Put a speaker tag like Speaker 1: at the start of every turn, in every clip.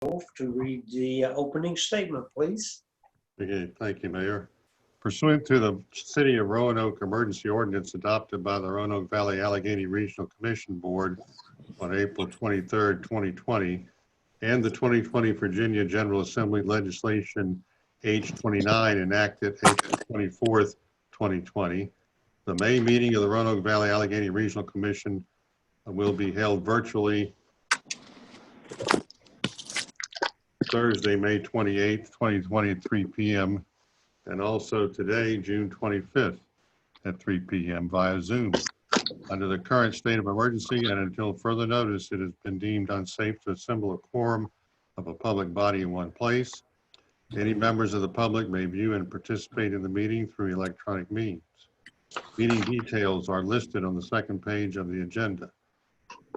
Speaker 1: to read the opening statement, please.
Speaker 2: Okay, thank you, Mayor. Pursuant to the City of Roanoke Emergency Ordinance adopted by the Roanoke Valley-Alleghany Regional Commission Board on April 23rd, 2020, and the 2020 Virginia General Assembly Legislation H-29 enacted April 24th, 2020, the May meeting of the Roanoke Valley-Alleghany Regional Commission will be held virtually Thursday, May 28th, 2020 at 3 p.m. and also today, June 25th at 3 p.m. via Zoom. Under the current state of emergency and until further notice, it has been deemed unsafe to assemble a quorum of a public body in one place. Any members of the public may view and participate in the meeting through electronic means. Meeting details are listed on the second page of the agenda.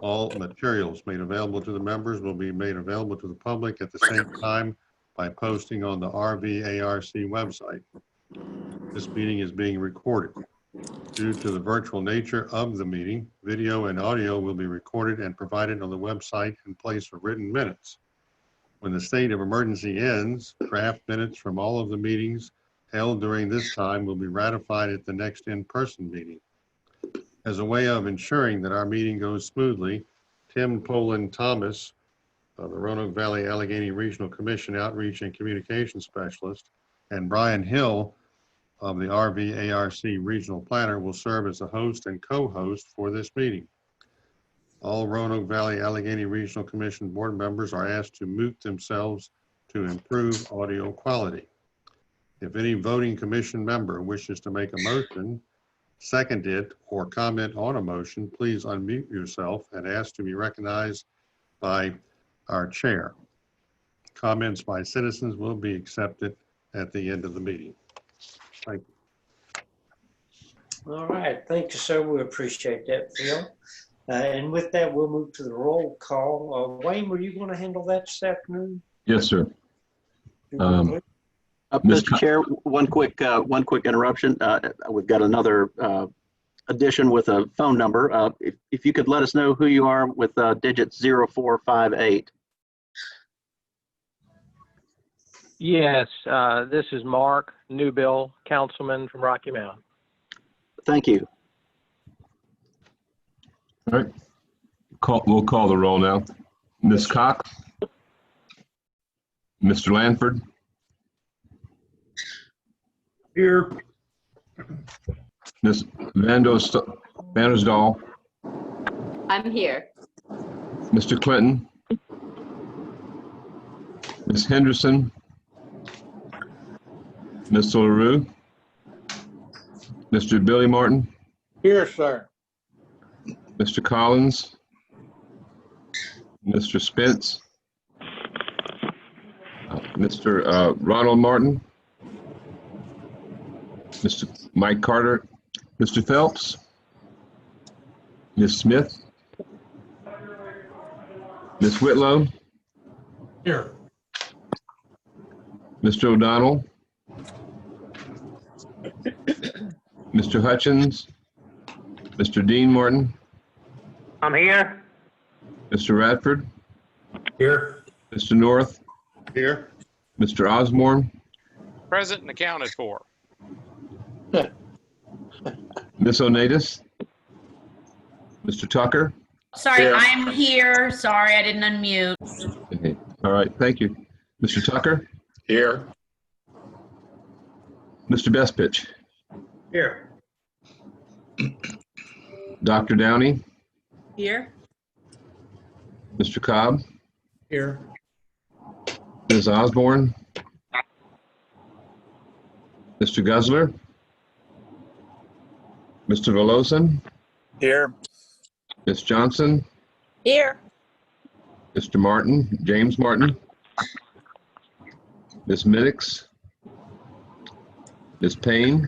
Speaker 2: All materials made available to the members will be made available to the public at the same time by posting on the RVARC website. This meeting is being recorded. Due to the virtual nature of the meeting, video and audio will be recorded and provided on the website in place of written minutes. When the state of emergency ends, draft minutes from all of the meetings held during this time will be ratified at the next in-person meeting. As a way of ensuring that our meeting goes smoothly, Tim Poland Thomas, the Roanoke Valley-Alleghany Regional Commission Outreach and Communication Specialist, and Brian Hill of the RVARC Regional Planner will serve as the host and co-host for this meeting. All Roanoke Valley-Alleghany Regional Commission board members are asked to mute themselves to improve audio quality. If any voting commission member wishes to make a motion, second it, or comment on a motion, please unmute yourself and ask to be recognized by our chair. Comments by citizens will be accepted at the end of the meeting. Thank you.
Speaker 1: All right, thank you, sir. We appreciate that, Phil. And with that, we'll move to the roll call. Wayne, were you going to handle that this afternoon?
Speaker 3: Yes, sir.
Speaker 4: Mr. Chair, one quick interruption. We've got another addition with a phone number. If you could let us know who you are with digit 0458.
Speaker 5: Yes, this is Mark Newbill, councilman from Rocky Mount.
Speaker 4: Thank you.
Speaker 3: All right. We'll call the roll now. Ms. Cox? Mr. Lanford?
Speaker 2: Here.
Speaker 3: Ms. Vandersdal?
Speaker 6: I'm here.
Speaker 3: Mr. Clinton? Ms. Henderson? Mr. LaRue? Mr. Billy Martin?
Speaker 7: Here, sir.
Speaker 3: Mr. Collins? Mr. Spence? Mr. Ronald Martin? Mr. Mike Carter? Mr. Phelps? Ms. Smith? Ms. Whitlow?
Speaker 7: Here.
Speaker 3: Mr. O'Donnell? Mr. Hutchins? Mr. Dean Martin?
Speaker 5: I'm here.
Speaker 3: Mr. Radford?
Speaker 7: Here.
Speaker 3: Mr. North?
Speaker 2: Here.
Speaker 3: Mr. Osborne?
Speaker 8: Present and accounted for.
Speaker 3: Ms. Onatis? Mr. Tucker?
Speaker 6: Sorry,
Speaker 7: Here.
Speaker 6: I'm here. Sorry, I didn't unmute.
Speaker 3: Okay. All right, thank you. Mr. Tucker?
Speaker 7: Here.
Speaker 3: Mr. Bestpitch?
Speaker 1: Here.
Speaker 3: Dr. Downey?
Speaker 6: Here.
Speaker 3: Mr. Cobb?
Speaker 7: Here.
Speaker 3: Ms. Osborne? Mr. Guzzler? Mr. Velosan?
Speaker 7: Here.
Speaker 3: Ms. Johnson?
Speaker 6: Here.
Speaker 3: Mr. Martin, James Martin? Ms. Middix? Ms. Payne?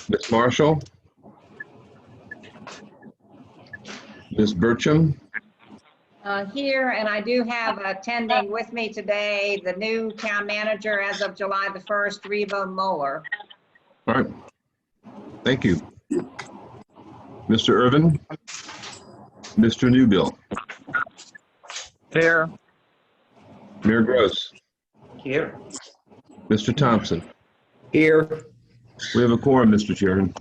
Speaker 3: Ms. Marshall? Ms. Burcham?
Speaker 9: Here, and I do have attending with me today the new town manager as of July the 1st, Reba Moeller.
Speaker 3: All right. Thank you. Mr. Irvin? Mr. Newbill?
Speaker 5: Here.
Speaker 3: Mayor Gross.
Speaker 1: Here.
Speaker 3: Mr. Thompson.
Speaker 7: Here.
Speaker 3: We have a quorum, Mr. Chairman.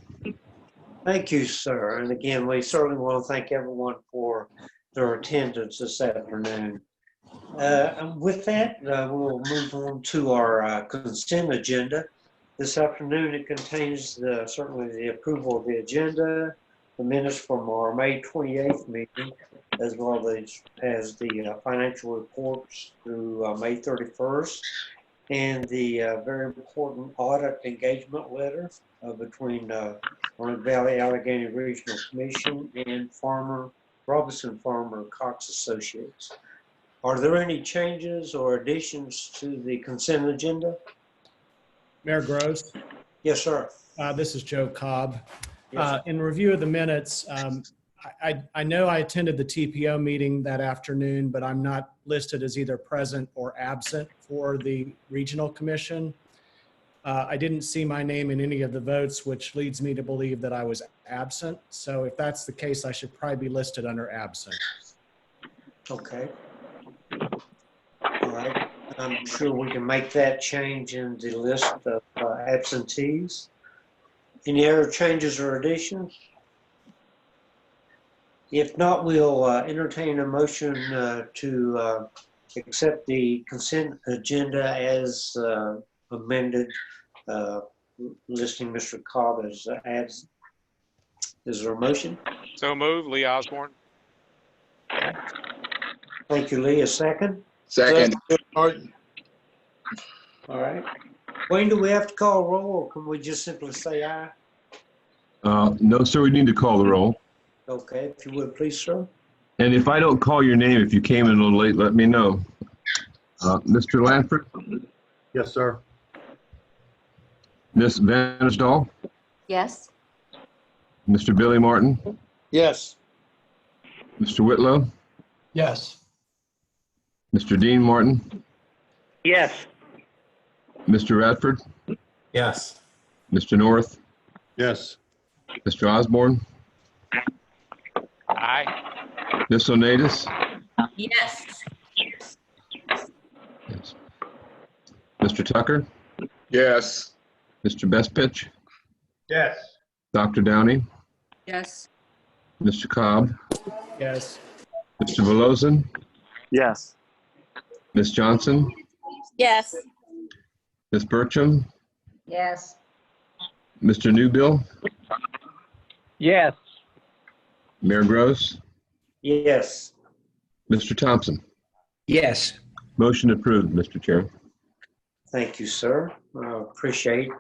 Speaker 1: Thank you, sir. And again, we certainly want to thank everyone for their attendance this afternoon. And with that, we'll move on to our consent agenda. This afternoon, it contains certainly the approval of the agenda, the minutes from our May 28th meeting, as well as the financial reports through May 31st, and the very important audit engagement letter between Valley-Alleghany Regional Commission and Robinson Farmer Cox Associates. Are there any changes or additions to the consent agenda?
Speaker 10: Mayor Gross,
Speaker 1: Yes, sir.
Speaker 10: this is Joe Cobb.
Speaker 1: Yes.
Speaker 10: In review of the minutes, I know I attended the TPO meeting that afternoon, but I'm not listed as either present or absent for the Regional Commission. I didn't see my name in any of the votes, which leads me to believe that I was absent. So if that's the case, I should probably be listed under absent.
Speaker 1: Okay. All right. I'm sure we can make that change in the list of absentees. Any other changes or additions? If not, we'll entertain a motion to accept the consent agenda as amended, listing Mr. Cobb as absent. Is there a motion?
Speaker 8: So move, Lee Osborne.
Speaker 1: Thank you, Lee. A second?
Speaker 7: Second.
Speaker 1: All right. Wayne, do we have to call roll, or can we just simply say aye?
Speaker 3: No, sir, we need to call the roll.
Speaker 1: Okay, if you would, please, sir.
Speaker 3: And if I don't call your name, if you came in a little late, let me know. Mr. Lanford,
Speaker 2: Yes, sir.
Speaker 3: Ms. Vansdal,
Speaker 6: Yes.
Speaker 3: Mr. Billy Martin,
Speaker 7: Yes.
Speaker 3: Mr. Whitlow,
Speaker 7: Yes.
Speaker 3: Mr. Dean Martin,
Speaker 5: Yes.
Speaker 3: Mr. Radford,
Speaker 7: Yes.
Speaker 3: Mr. North,
Speaker 2: Yes.
Speaker 3: Mr. Osborne,
Speaker 8: Aye.
Speaker 3: Ms. Onatis,
Speaker 6: Yes.
Speaker 3: yes. Mr. Tucker,
Speaker 7: Yes.
Speaker 3: Mr. Bestpitch,
Speaker 7: Yes.
Speaker 3: Dr. Downey,
Speaker 6: Yes.
Speaker 3: Mr. Cobb,
Speaker 10: Yes.
Speaker 3: Mr. Velozin,
Speaker 5: Yes.
Speaker 3: Ms. Johnson,
Speaker 6: Yes.
Speaker 3: Ms. Bertram,
Speaker 9: Yes.
Speaker 3: Mr. Newbill,
Speaker 5: Yes.
Speaker 3: Mayor Gross,
Speaker 1: Yes.
Speaker 3: Mr. Thompson.
Speaker 7: Yes.
Speaker 3: Motion approved, Mr. Chair.
Speaker 1: Thank you, sir. Appreciate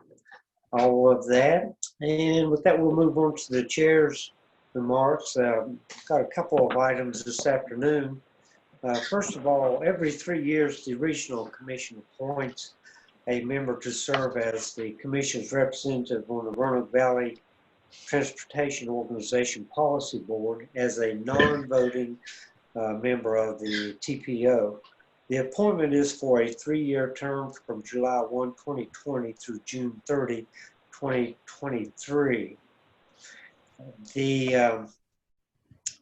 Speaker 1: all of that. And with that, we'll move on to the chair's remarks. Got a couple of items this afternoon. First of all, every 3 years, the Regional Commission appoints a member to serve as the Commission's representative on the Roanoke Valley Transportation Organization Policy Board as a non-voting member of the TPO. The appointment is for a 3-year term from July 1, 2020 through June 30, 2023.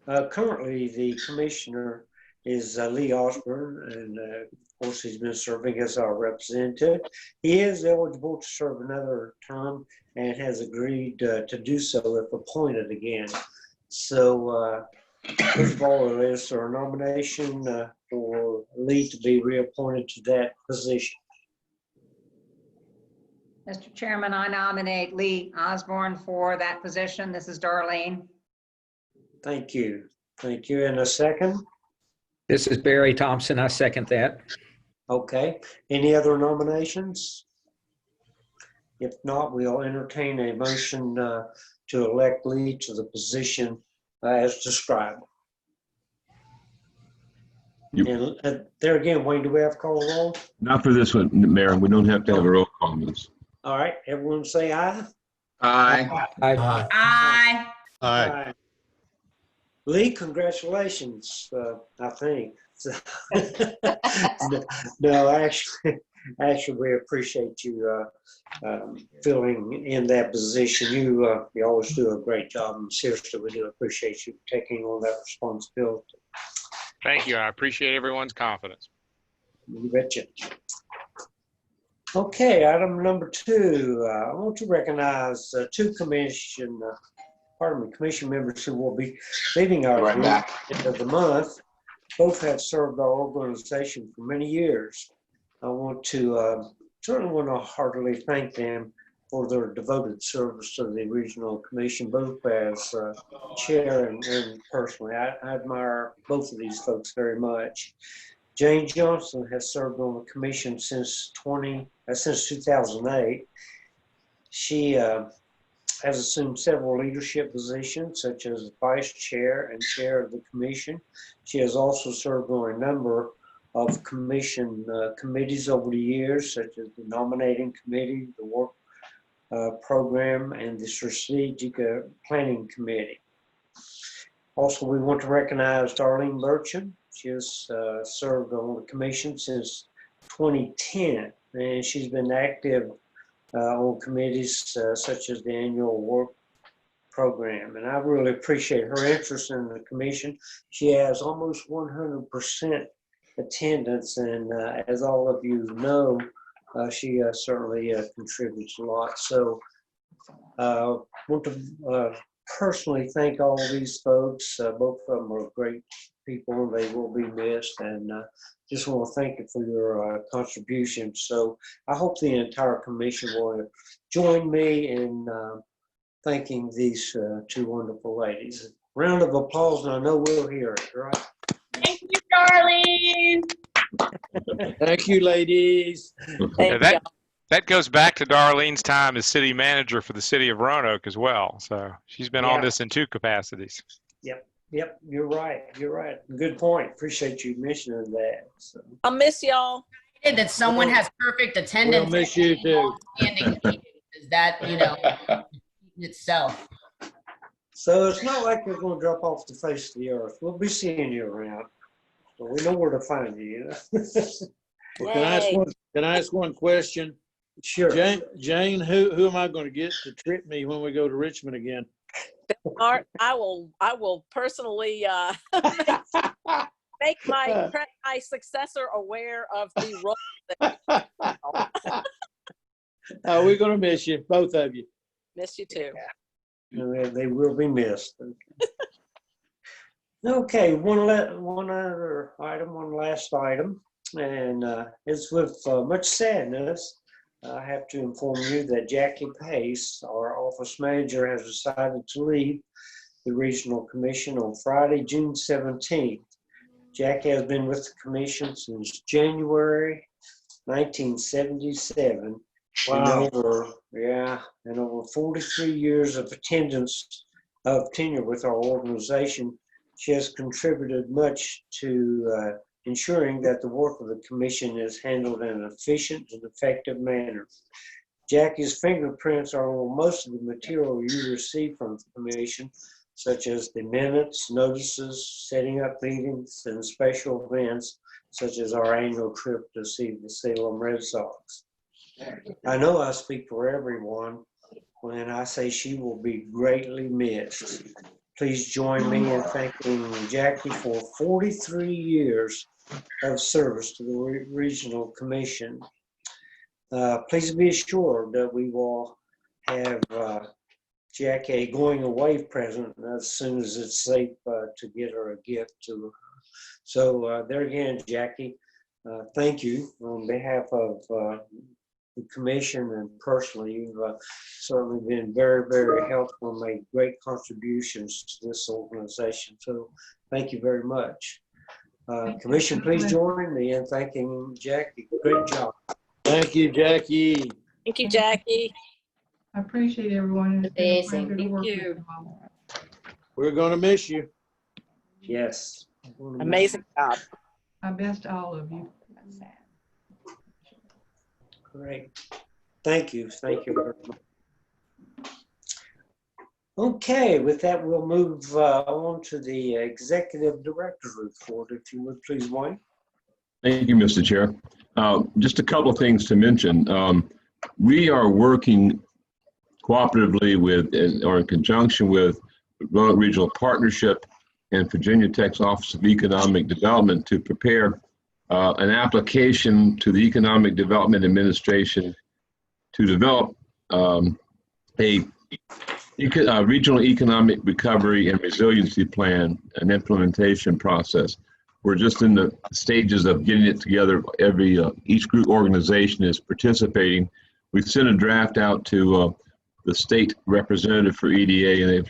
Speaker 1: Currently, the commissioner is Lee Osborne, and of course, he's been serving as our representative. He is eligible to serve another term and has agreed to do so if appointed again. So, first of all, is there a nomination for Lee to be reappointed to that position?
Speaker 9: Mr. Chairman, I nominate Lee Osborne for that position. This is Darlene.
Speaker 1: Thank you. Thank you. And a second?
Speaker 7: This is Barry Thompson. I second that.
Speaker 1: Okay. Any other nominations? If not, we'll entertain a motion to elect Lee to the position as described. And there again, Wayne, do we have to call a roll?
Speaker 3: Not for this one, Mayor. We don't have to have a roll call on this.
Speaker 1: All right, everyone say aye.
Speaker 7: Aye. Aye.
Speaker 6: Aye.
Speaker 2: Aye.
Speaker 1: Lee, congratulations, I think. No, actually, we appreciate you filling in that position. You always do a great job, and seriously, we do appreciate you taking on that responsibility.
Speaker 8: Thank you. I appreciate everyone's confidence.
Speaker 1: You betcha. Okay, item number 2. I want to recognize 2 commission members who will be leaving our group at the end of the month. Both have served our organization for many years. I want to certainly want to heartily thank them for their devoted service to the regional commission, both as chair and personally. I admire both of these folks very much. Jane Johnson has served on the commission since 2008. She has assumed several leadership positions, such as vice chair and chair of the commission. She has also served on a number of commission committees over the years, such as the nominating committee, the work program, and the strategic planning committee. Also, we want to recognize Darlene Burchin. She has served on the commission since 2010, and she's been active on committees such as the annual work program. And I really appreciate her interest in the commission. She has almost 100% attendance, and as all of you know, she certainly contributes a lot. So I want to personally thank all of these folks. Both of them are great people. They will be missed, and just want to thank you for your contributions. So I hope the entire commission will join me in thanking these 2 wonderful ladies. Round of applause, and I know we'll hear it, right?
Speaker 6: Thank you, Darlene.
Speaker 7: Thank you, ladies.
Speaker 8: Yeah, that goes back to Darlene's time as city manager for the city of Roanoke as well. So she's been on this in 2 capacities.
Speaker 1: Yep, you're right. You're right. Good point. Appreciate you mentioning that. So.
Speaker 6: I'll miss y'all. That someone has perfect attendance.
Speaker 7: We'll miss you too.
Speaker 6: Is that, itself.
Speaker 1: So it's not like we're going to drop off the face of the earth. We'll be seeing you around. So we know where to find you.
Speaker 7: Well, can I ask one question?
Speaker 1: Sure.
Speaker 7: Jane, who am I going to get to trip me when we go to Richmond again?
Speaker 6: Art, I will personally make my successor aware of the role.
Speaker 7: We're going to miss you, both of you.
Speaker 6: Miss you too.
Speaker 1: They will be missed. Okay, one last item, and it's with much sadness. I have to inform you that Jackie Pace, our office manager, has decided to leave the Regional Commission on Friday, June 17th. Jackie has been with the Commission since January 1977. Wow. And over 43 years of tenure with our organization. She has contributed much to ensuring that the work of the Commission is handled in an efficient and effective manner. Jackie's fingerprints are on most of the material you receive from the Commission, such as the minutes, notices, setting up meetings, and special events, such as our annual trip to see the Salem Red Sox. I know I speak for everyone when I say she will be greatly missed. Please join me in thanking Jackie for 43 years of service to the Regional Commission. Please be assured that we will have Jackie a going away present as soon as it's safe to get her a gift to her. So there again, Jackie, thank you on behalf of the Commission and personally. You've certainly been very, very helpful and made great contributions to this organization. So thank you very much. Commission, please join me in thanking Jackie. Great job.
Speaker 7: Thank you, Jackie.
Speaker 6: Thank you, Jackie.
Speaker 11: I appreciate everyone. It's been a pleasure to work with you.
Speaker 7: We're going to miss you.
Speaker 1: Yes.
Speaker 6: Amazing job.
Speaker 11: My best to all of you.
Speaker 1: Great. Thank you. Thank you very much. Okay, with that, we'll move on to the Executive Director's report, if you would please, Wayne.
Speaker 3: Thank you, Mr. Chair. Just a couple of things to mention. We are working cooperatively with, or in conjunction with, Roanoke Regional Partnership and Virginia Tech's Office of Economic Development to prepare an application to the Economic Development Administration to develop a regional economic recovery and resiliency plan and implementation process. We're just in the stages of getting it together. Each group organization is participating. We've sent a draft out to the state representative for EDA, and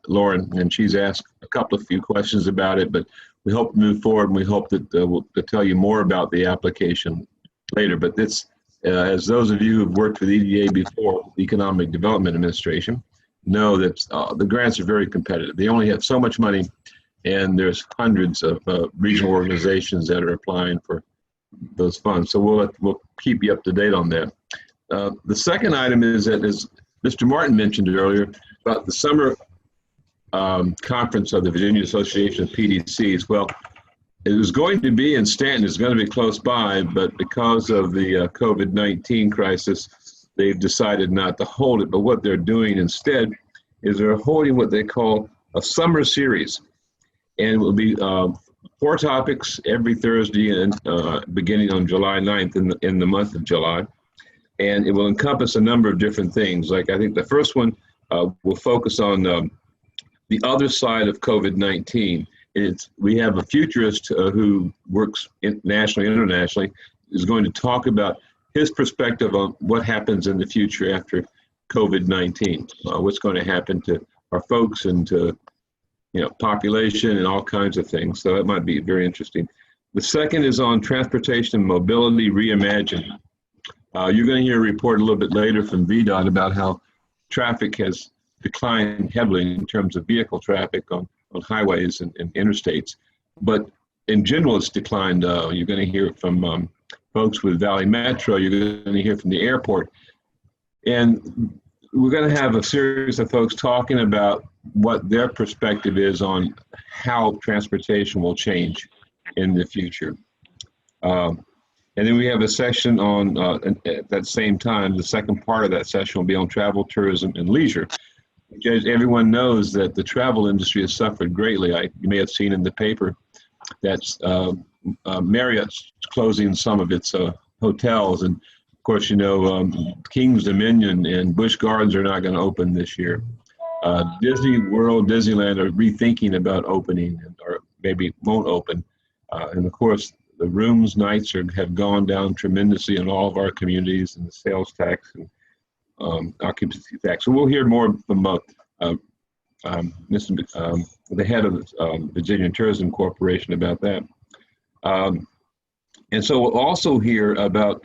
Speaker 3: Lauren, and she's asked a few questions about it, but we hope to move forward, and we hope that we'll tell you more about the application later. But this, as those of you who've worked with EDA before, the Economic Development Administration, know that the grants are very competitive. They only have so much money, and there's hundreds of regional organizations that are applying for those funds. So we'll keep you up to date on that. The second item is that, as Mr. Martin mentioned earlier, about the summer conference of the Virginia Association of PDCs. Well, it was going to be in Stanton. It's going to be close by, but because of the COVID-19 crisis, they've decided not to hold it. But what they're doing instead is they're holding what they call a summer series. And it will be 4 topics every Thursday, and beginning on July 9th in the month of July. And it will encompass a number of different things. Like, I think the first one will focus on the other side of COVID-19. We have a futurist who works nationally and internationally, is going to talk about his perspective on what happens in the future after COVID-19, what's going to happen to our folks and to population and all kinds of things. So that might be very interesting. The second is on transportation and mobility reimagined. You're going to hear a report a little bit later from VDOT about how traffic has declined heavily in terms of vehicle traffic on highways and interstates. But in general, it's declined. You're going to hear from folks with Valley Metro. You're going to hear from the airport. And we're going to have a series of folks talking about what their perspective is on how transportation will change in the future. And then we have a session on, at that same time, the second part of that session will be on travel, tourism, and leisure. As everyone knows that the travel industry has suffered greatly. You may have seen in the paper that Marriott's closing some of its hotels. And of course, King's Dominion and Busch Gardens are not going to open this year. Disney World, Disneyland are rethinking about opening, or maybe won't open. And of course, the rooms nights have gone down tremendously in all of our communities, and the sales tax and occupancy tax. So we'll hear more from the head of the Virginia Tourism Corporation about that. And so we'll also hear about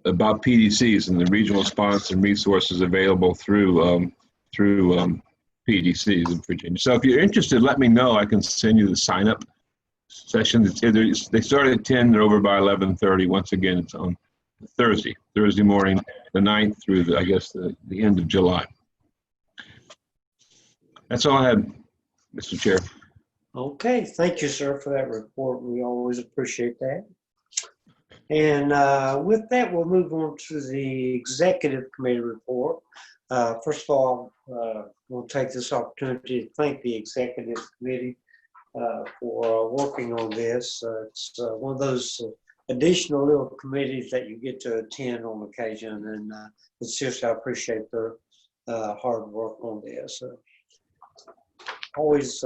Speaker 3: PDCs and the regional response and resources available through PDCs in Virginia. So if you're interested, let me know. I can send you the sign-up session. They start at 10, they're over by 11:30. Once again, it's on Thursday morning, the 9th through the end of July. That's all I have, Mr. Chair.
Speaker 1: Okay, thank you, sir, for that report. We always appreciate that. And with that, we'll move on to the executive committee report. First of all, we'll take this opportunity to thank the executive committee for working on this. It's one of those additional little committees that you get to attend on occasion, and it's just, I appreciate their hard work on this. Always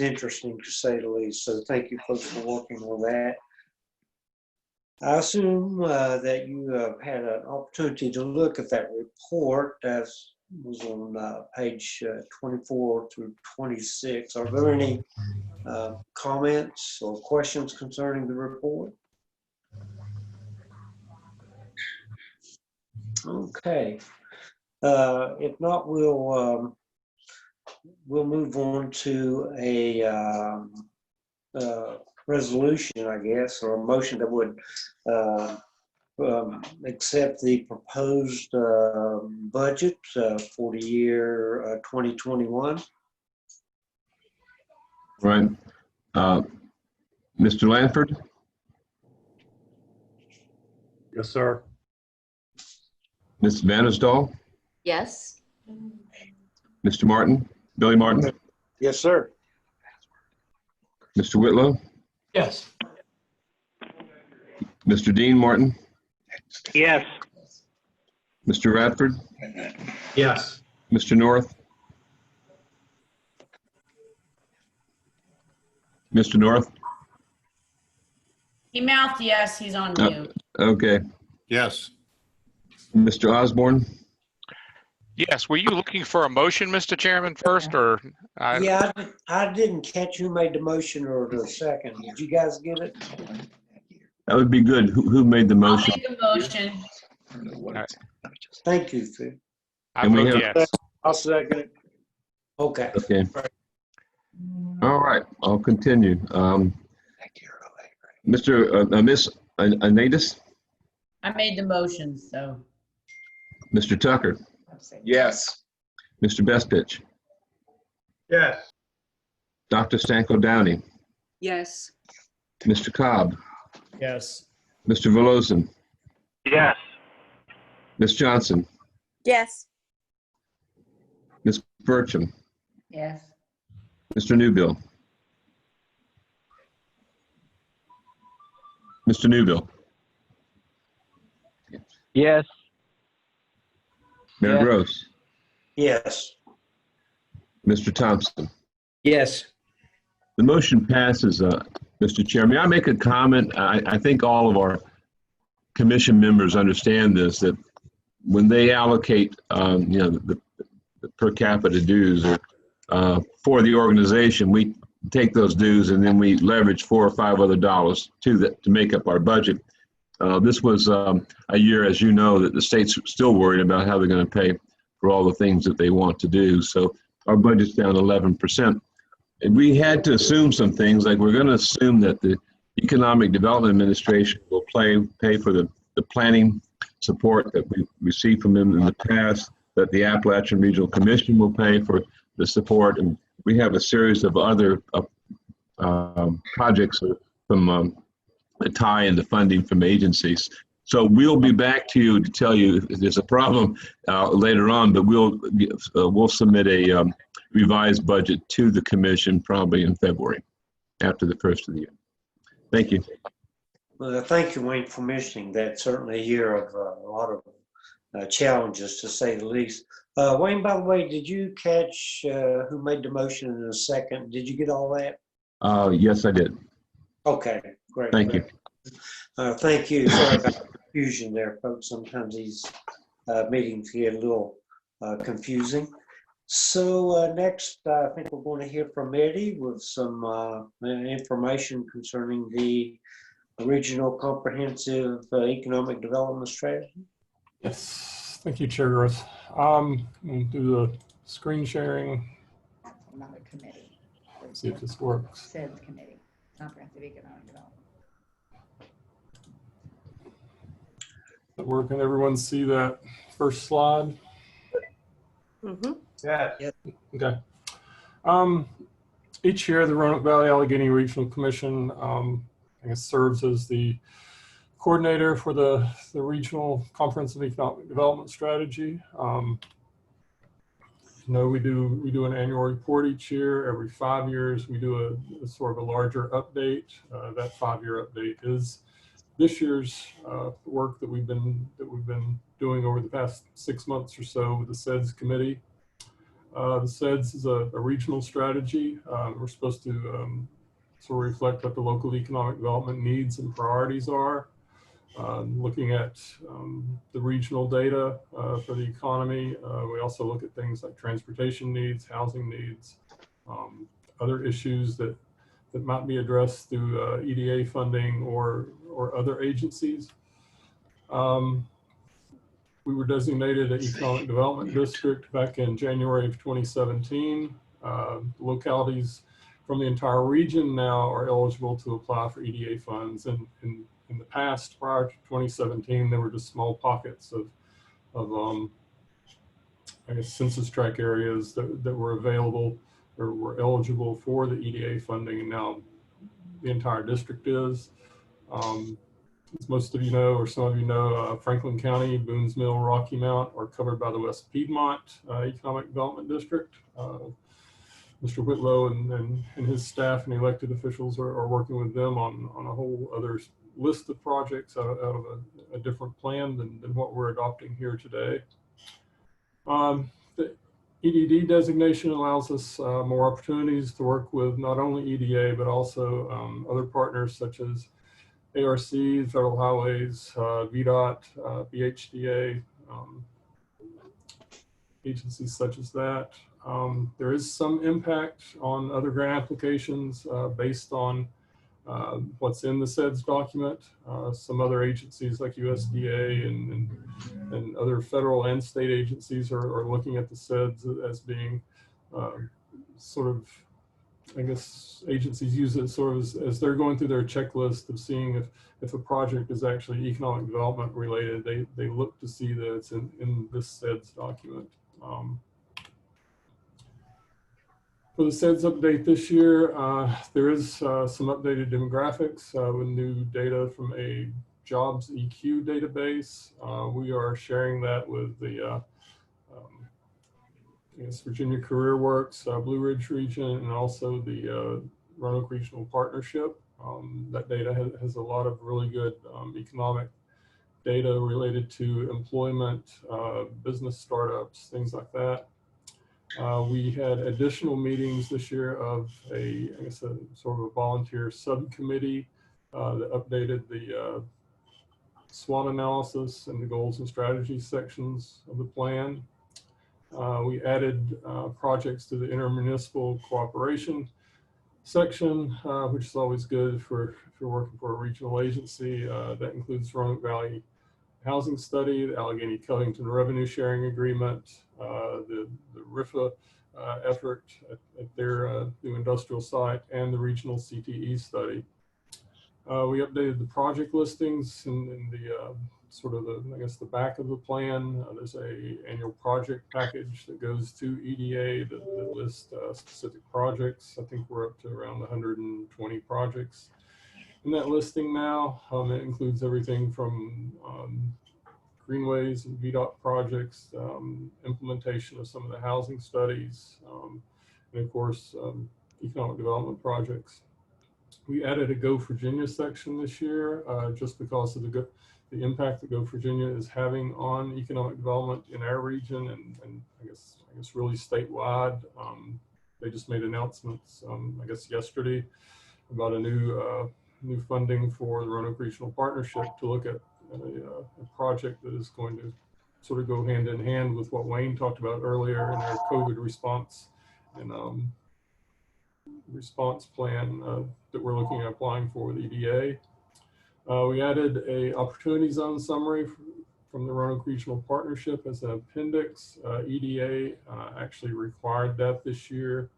Speaker 1: interesting, to say the least. So thank you, folks, for working on that. I assume that you have had an opportunity to look at that report as was on page 24 through 26. Are there any comments or questions concerning the report? Okay. If not, we'll move on to a resolution, I guess, or a motion that would accept the proposed budget for the year 2021.
Speaker 3: Right. Mr. Lanford?
Speaker 2: Yes, sir.
Speaker 3: Ms. Vanisdahl?
Speaker 12: Yes.
Speaker 3: Mr. Martin? Billy Martin?
Speaker 7: Yes, sir.
Speaker 3: Mr. Whitlow,
Speaker 7: Yes.
Speaker 3: Mr. Dean Martin,
Speaker 5: Yes.
Speaker 3: Mr. Radford,
Speaker 7: Yes.
Speaker 3: Mr. North, Mr. North.
Speaker 12: He mouthed yes, he's on
Speaker 3: Uh,
Speaker 12: mute.
Speaker 3: Okay.
Speaker 2: Yes.
Speaker 3: Mr. Osborne,
Speaker 8: Yes, were you looking for a motion, Mr. Chairman, first, or?
Speaker 1: Yeah, I didn't catch who made the motion or the second. Did you guys get it?
Speaker 3: that would be good. Who made the
Speaker 12: I'll
Speaker 3: motion?
Speaker 12: make a motion.
Speaker 1: Thank you, Phil.
Speaker 8: I
Speaker 3: And we
Speaker 8: vote
Speaker 3: have-
Speaker 8: yes.
Speaker 7: I'll second it.
Speaker 1: Okay.
Speaker 3: Okay. All right, I'll continue. Miss Anadis,
Speaker 12: I made the motion, so.
Speaker 3: Mr. Tucker,
Speaker 7: Yes.
Speaker 3: Mr. Bestpitch,
Speaker 7: Yes.
Speaker 3: Dr. Stanko Downey,
Speaker 6: Yes.
Speaker 3: Mr. Cobb,
Speaker 10: Yes.
Speaker 3: Mr. Velozen,
Speaker 5: Yes.
Speaker 3: Ms. Johnson,
Speaker 6: Yes.
Speaker 3: Ms. Burcham,
Speaker 9: Yes.
Speaker 3: Mr. Newbill, Mr. Newbill,
Speaker 5: Yes.
Speaker 3: Mayor
Speaker 5: Yes.
Speaker 3: Gross,
Speaker 1: Yes.
Speaker 3: Mr. Thompson.
Speaker 7: Yes.
Speaker 3: The motion passes, Mr. Chair. May I make a comment? I think all of our commission members understand this, that when they allocate, the per capita dues for the organization, we take those dues and then we leverage $4 or $5 other dollars to make up our budget. This was a year, as you know, that the state's still worried about how they're going to pay for all the things that they want to do. So our budget's down 11%. And we had to assume some things, like we're going to assume that the Economic Development Administration will pay for the planning support that we received from them in the past, that the Appalachian Regional Commission will pay for the support. And we have a series of other projects from a tie into funding from agencies. So we'll be back to you to tell you if there's a problem later on, but we'll submit a revised budget to the commission probably in February, after the first of the year. Thank you.
Speaker 1: Well, thank you, Wayne, for mentioning that. Certainly a year of a lot of challenges, to say the least. Wayne, by the way, did you catch who made the motion in a second? Did you get all that?
Speaker 3: Yes, I did.
Speaker 1: Okay, great.
Speaker 3: Thank you.
Speaker 1: Thank you. Sorry about the confusion there, folks. Sometimes these meetings get a little confusing. So next, I think we're going to hear from Eddie with some information concerning the Regional Comprehensive Economic Development Strategy.
Speaker 13: Yes, thank you, Chair Jrotc. We'll do the screen sharing.
Speaker 9: Another committee.
Speaker 13: See if this works.
Speaker 9: SEDS committee, Comprehensive Economic Development.
Speaker 13: Does it work? Can everyone see that first slide?
Speaker 6: Mm-hmm.
Speaker 7: Yeah.
Speaker 13: Okay. Each year, the Roanoke Valley-Alleghany Regional Commission I guess serves as the coordinator for the Regional Comprehensive Economic Development Strategy. We do an annual report each year. Every 5 years, we do a sort of a larger update. That 5-year update is this year's work that we've been doing over the past 6 months or so with the SEDS committee. The SEDS is a regional strategy. We're supposed to sort of reflect what the local economic development needs and priorities are. Looking at the regional data for the economy. We also look at things like transportation needs, housing needs, other issues that might be addressed through EDA funding or other agencies. We were designated an economic development district back in January of 2017. Localities from the entire region now are eligible to apply for EDA funds. And in the past, prior to 2017, there were just small pockets of I guess, census tract areas that were available or were eligible for the EDA funding, and now the entire district is. As most of you know, or some of you know, Franklin County, Boones Mill, Rocky Mount are covered by the West Piedmont Economic Development District. Mr. Whitlow and his staff and elected officials are working with them on a whole other list of projects out of a different plan than what we're adopting here today. The EDD designation allows us more opportunities to work with not only EDA, but also other partners such as ARC, Federal Highways, VDOT, BHDA, agencies such as that. There is some impact on other grant applications based on what's in the SEDS document. Some other agencies like USDA and other federal and state agencies are looking at the SEDS as being sort of, I guess agencies use it sort of as they're going through their checklist of seeing if a project is actually economic development related, they look to see that it's in this SEDS document. For the SEDS update this year, there is some updated demographics with new data from a jobs EQ database. We are sharing that with the I guess Virginia Career Works, Blue Ridge region, and also the Roanoke Regional Partnership. That data has a lot of really good economic data related to employment, business startups, things like that. We had additional meetings this year of I guess a sort of a volunteer subcommittee that updated the SWOT analysis and the goals and strategies sections of the plan. We added projects to the intermunicipal cooperation section, which is always good if you're working for a regional agency. That includes Roanoke Valley Housing Study, the Allegheny-Covington Revenue Sharing Agreement, the RIFA effort at their new industrial site, and the regional CTE study. We updated the project listings in the sort of the, I guess, the back of the plan. There's a annual project package that goes to EDA that lists specific projects. I think we're up to around 120 projects in that listing now. It includes everything from Greenways and VDOT projects, implementation of some of the housing studies, and of course, economic development projects. We added a Go Virginia section this year just because of the impact that Go Virginia is having on economic development in our region and I guess really statewide. They just made announcements, I guess yesterday, about a new funding for the Roanoke Regional Partnership to look at a project that is going to sort of go hand in hand with what Wayne talked about earlier in our COVID response and response plan that we're looking at applying for with EDA. We added a opportunity zone summary from the Roanoke Regional Partnership as an appendix. EDA actually required that this year.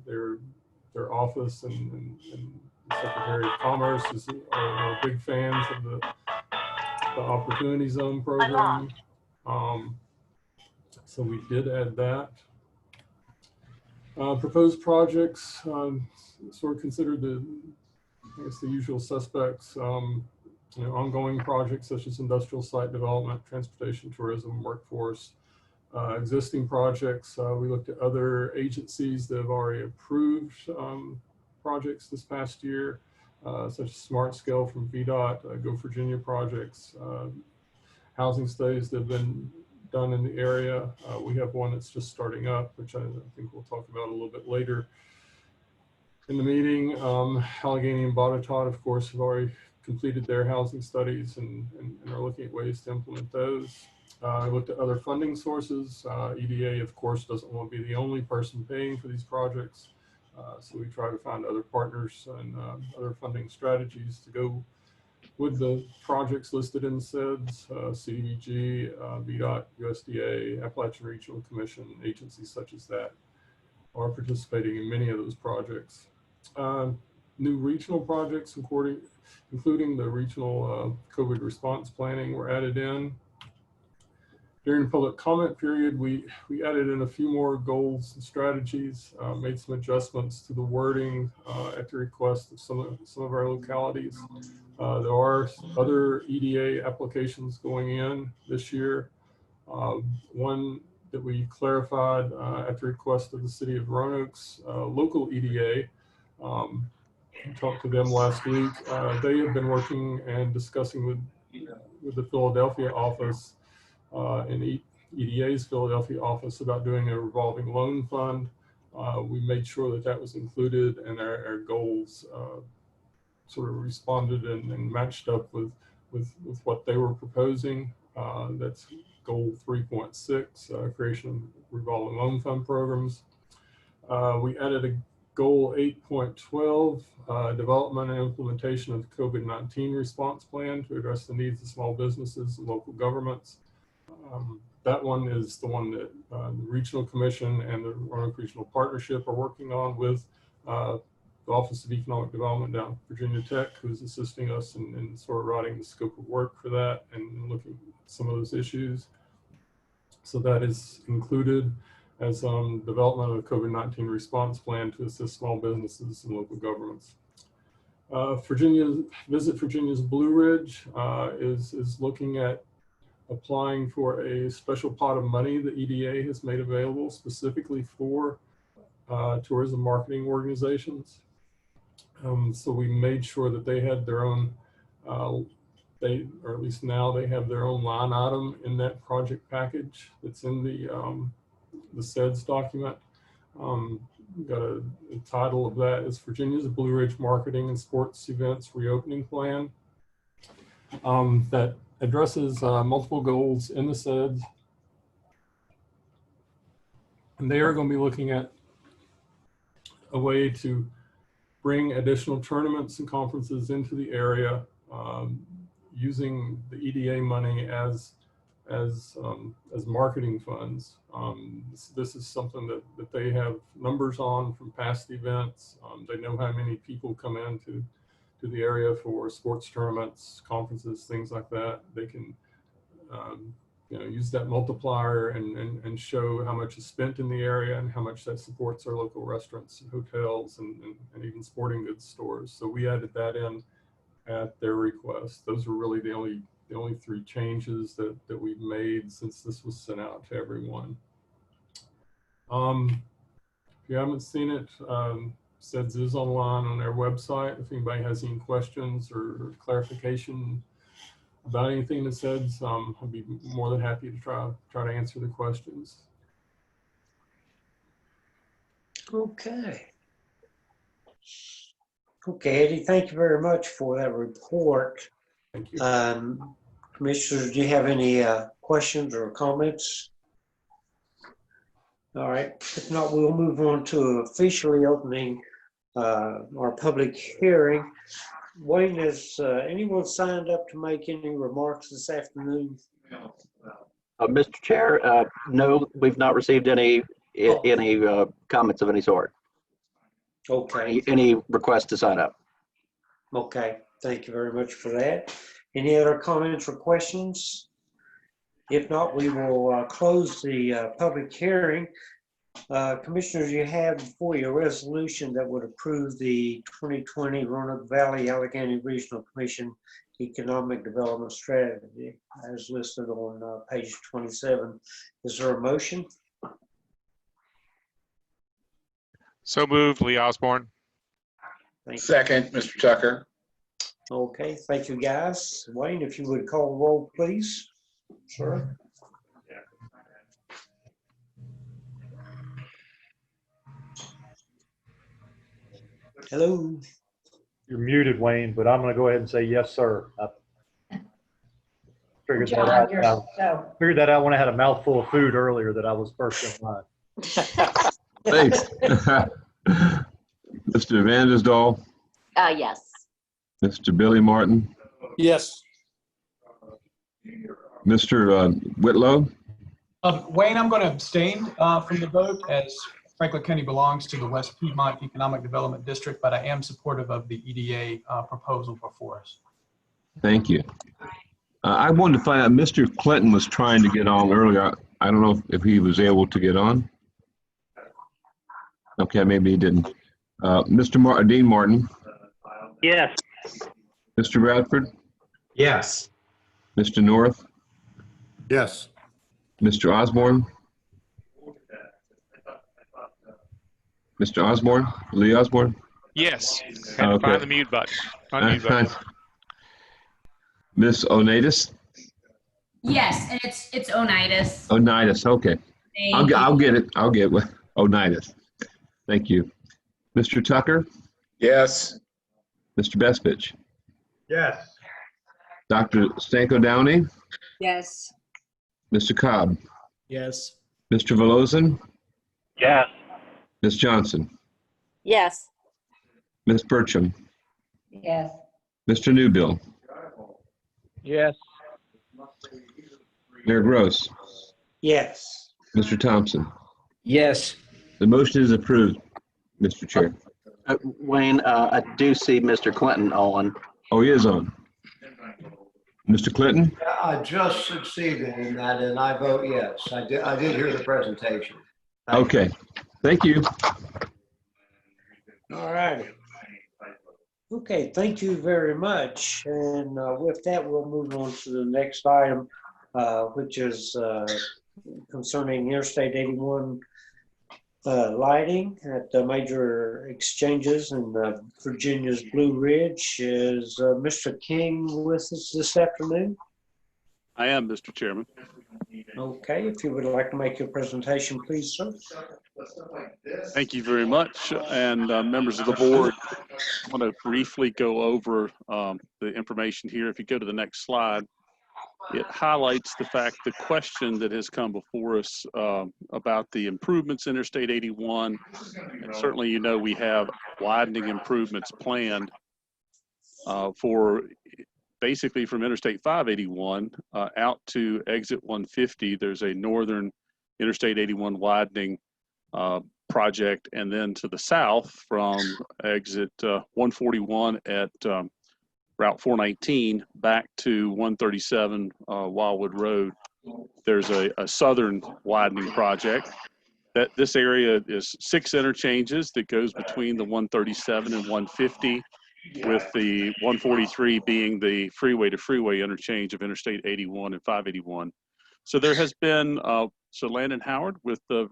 Speaker 13: Their office and the Secretary of Commerce are big fans of the Opportunity Zone program. So we did add that. Proposed projects sort of considered I guess the usual suspects. Ongoing projects such as industrial site development, transportation, tourism, workforce. Existing projects, we looked at other agencies that have already approved projects this past year, such as Smart Scale from VDOT, Go Virginia projects, housing studies that have been done in the area. We have one that's just starting up, which I think we'll talk about a little bit later in the meeting. Allegheny and Botetourt, of course, have already completed their housing studies and are looking at ways to implement those. I looked at other funding sources. EDA, of course, doesn't want to be the only person paying for these projects. So we try to find other partners and other funding strategies to go with the projects listed in SEDS, CDBG, VDOT, USDA, Appalachian Regional Commission, agencies such as that are participating in many of those projects. New regional projects, including the regional COVID response planning, were added in. During the public comment period, we added in a few more goals and strategies, made some adjustments to the wording at the request of some of our localities. There are other EDA applications going in this year. One that we clarified at the request of the city of Roanoke's local EDA. Talked to them last week. They have been working and discussing with the Philadelphia office and EDA's Philadelphia office about doing a revolving loan fund. We made sure that that was included, and our goals sort of responded and matched up with what they were proposing. That's goal 3.6, creation of revolving loan fund programs. We added a goal 8.12, development and implementation of the COVID-19 response plan to address the needs of small businesses and local governments. That one is the one that the Regional Commission and the Roanoke Regional Partnership are working on with the Office of Economic Development down at Virginia Tech, who's assisting us in sort of writing the scope of work for that and looking at some of those issues. So that is included as development of a COVID-19 response plan to assist small businesses and local governments. Visit Virginia's Blue Ridge is looking at applying for a special pot of money that EDA has made available specifically for tourism marketing organizations. So we made sure that they had their own, or at least now they have their own line item in that project package that's in the SEDS document. Got a title of that is Virginia's Blue Ridge Marketing and Sports Events Reopening Plan. That addresses multiple goals in the SEDS. And they are going to be looking at a way to bring additional tournaments and conferences into the area using the EDA money as marketing funds. This is something that they have numbers on from past events. They know how many people come into the area for sports tournaments, conferences, things like that. They can use that multiplier and show how much is spent in the area and how much that supports our local restaurants and hotels and even sporting goods stores. So we added that in at their request. Those were really the only three changes that we've made since this was sent out to everyone. If you haven't seen it, SEDS is online on their website. If anybody has any questions or clarification about anything that SEDS, I'd be more than happy to try to answer the questions.
Speaker 1: Okay. Okay, Eddie, thank you very much for that report.
Speaker 13: Thank you.
Speaker 1: Commissioners, do you have any questions or comments? All right, if not, we'll move on to officially opening our public hearing. Wayne, has anyone signed up to make any remarks this afternoon?
Speaker 4: Mr. Chair, no, we've not received any comments of any sort.
Speaker 1: Okay.
Speaker 4: Any requests to sign up?
Speaker 1: Okay, thank you very much for that. Any other comments or questions? If not, we will close the public hearing. Commissioners, you have before you a resolution that would approve the 2020 Roanoke Valley-Alleghany Regional Commission Economic Development Strategy as listed on page 27. Is there a motion?
Speaker 8: So moved, Lee Osborne.
Speaker 1: Thank you.
Speaker 14: Second, Mr. Tucker.
Speaker 1: Okay, thank you, guys. Wayne, if you would call the roll, please. Sure. Hello.
Speaker 15: You're muted, Wayne, but I'm going to go ahead and say yes, sir. I figured
Speaker 9: John,
Speaker 15: that
Speaker 9: you're
Speaker 15: out.
Speaker 9: so.
Speaker 15: Figured that out when I had a mouthful of food earlier that I was first in line.
Speaker 3: Thanks. Mr. Vandersdal,
Speaker 16: Yes.
Speaker 3: Mr. Billy Martin,
Speaker 7: Yes.
Speaker 3: Mr. Whitlow.
Speaker 17: Wayne, I'm going to abstain from the vote as Franklin County belongs to the West Piedmont Economic Development District, but I am supportive of the EDA proposal before us.
Speaker 3: Thank you. I wanted to find out, Mr. Clinton was trying to get on earlier. I don't know if he was able to get on. Okay, maybe he didn't. Mr. Dean Martin.
Speaker 5: Yes.
Speaker 3: Mr. Bradford.
Speaker 14: Yes.
Speaker 3: Mr. North.
Speaker 2: Yes.
Speaker 3: Mr. Osborne. Mr. Osborne, Lee Osborne?
Speaker 8: Yes. Had to find the mute button. Unmute button.
Speaker 3: Miss Oneidas?
Speaker 12: Yes, and it's Oneidas.
Speaker 3: Oneidas, okay.
Speaker 12: Thank you.
Speaker 3: I'll get it. I'll get it. Oneidas. Thank you. Mr. Tucker?
Speaker 14: Yes.
Speaker 3: Mr. Bestfitch?
Speaker 15: Yes.
Speaker 3: Dr. Stanko Downey?
Speaker 6: Yes.
Speaker 3: Mr. Cobb?
Speaker 10: Yes.
Speaker 3: Mr. Velozin?
Speaker 15: Yes.
Speaker 3: Ms. Johnson?
Speaker 6: Yes.
Speaker 3: Ms. Burcham?
Speaker 9: Yes.
Speaker 3: Mr. Newbill?
Speaker 5: Yes.
Speaker 3: Mayor Gross?
Speaker 1: Yes.
Speaker 3: Mr. Thompson?
Speaker 14: Yes.
Speaker 3: The motion is approved, Mr. Chair.
Speaker 4: Wayne, I do see Mr. Clinton on.
Speaker 3: Oh, he is on. Mr. Clinton?
Speaker 16: I just succeeded in that, and I vote yes. I did hear the presentation.
Speaker 3: Okay. Thank you.
Speaker 1: All right. Okay, thank you very much. And with that, we'll move on to the next item, which is concerning Interstate 81 lighting at the major exchanges in Virginia's Blue Ridge. Is Mr. King with us this afternoon?
Speaker 18: I am, Mr. Chairman.
Speaker 1: Okay, if you would like to make your presentation, please, sir.
Speaker 18: Thank you very much. And members of the board, I want to briefly go over the information here. If you go to the next slide, it highlights the fact, the question that has come before us about the improvements in Interstate 81. And certainly, you know, we have widening improvements planned for basically from Interstate 581 out to exit 150. There's a northern Interstate 81 widening project, and then to the south from exit 141 at Route 419 back to 137 Wildwood Road. There's a southern widening project. That this area is 6 interchanges that goes between the 137 and 150, with the 143 being the freeway to freeway interchange of Interstate 81 and 581. So there has been, so Landon Howard with the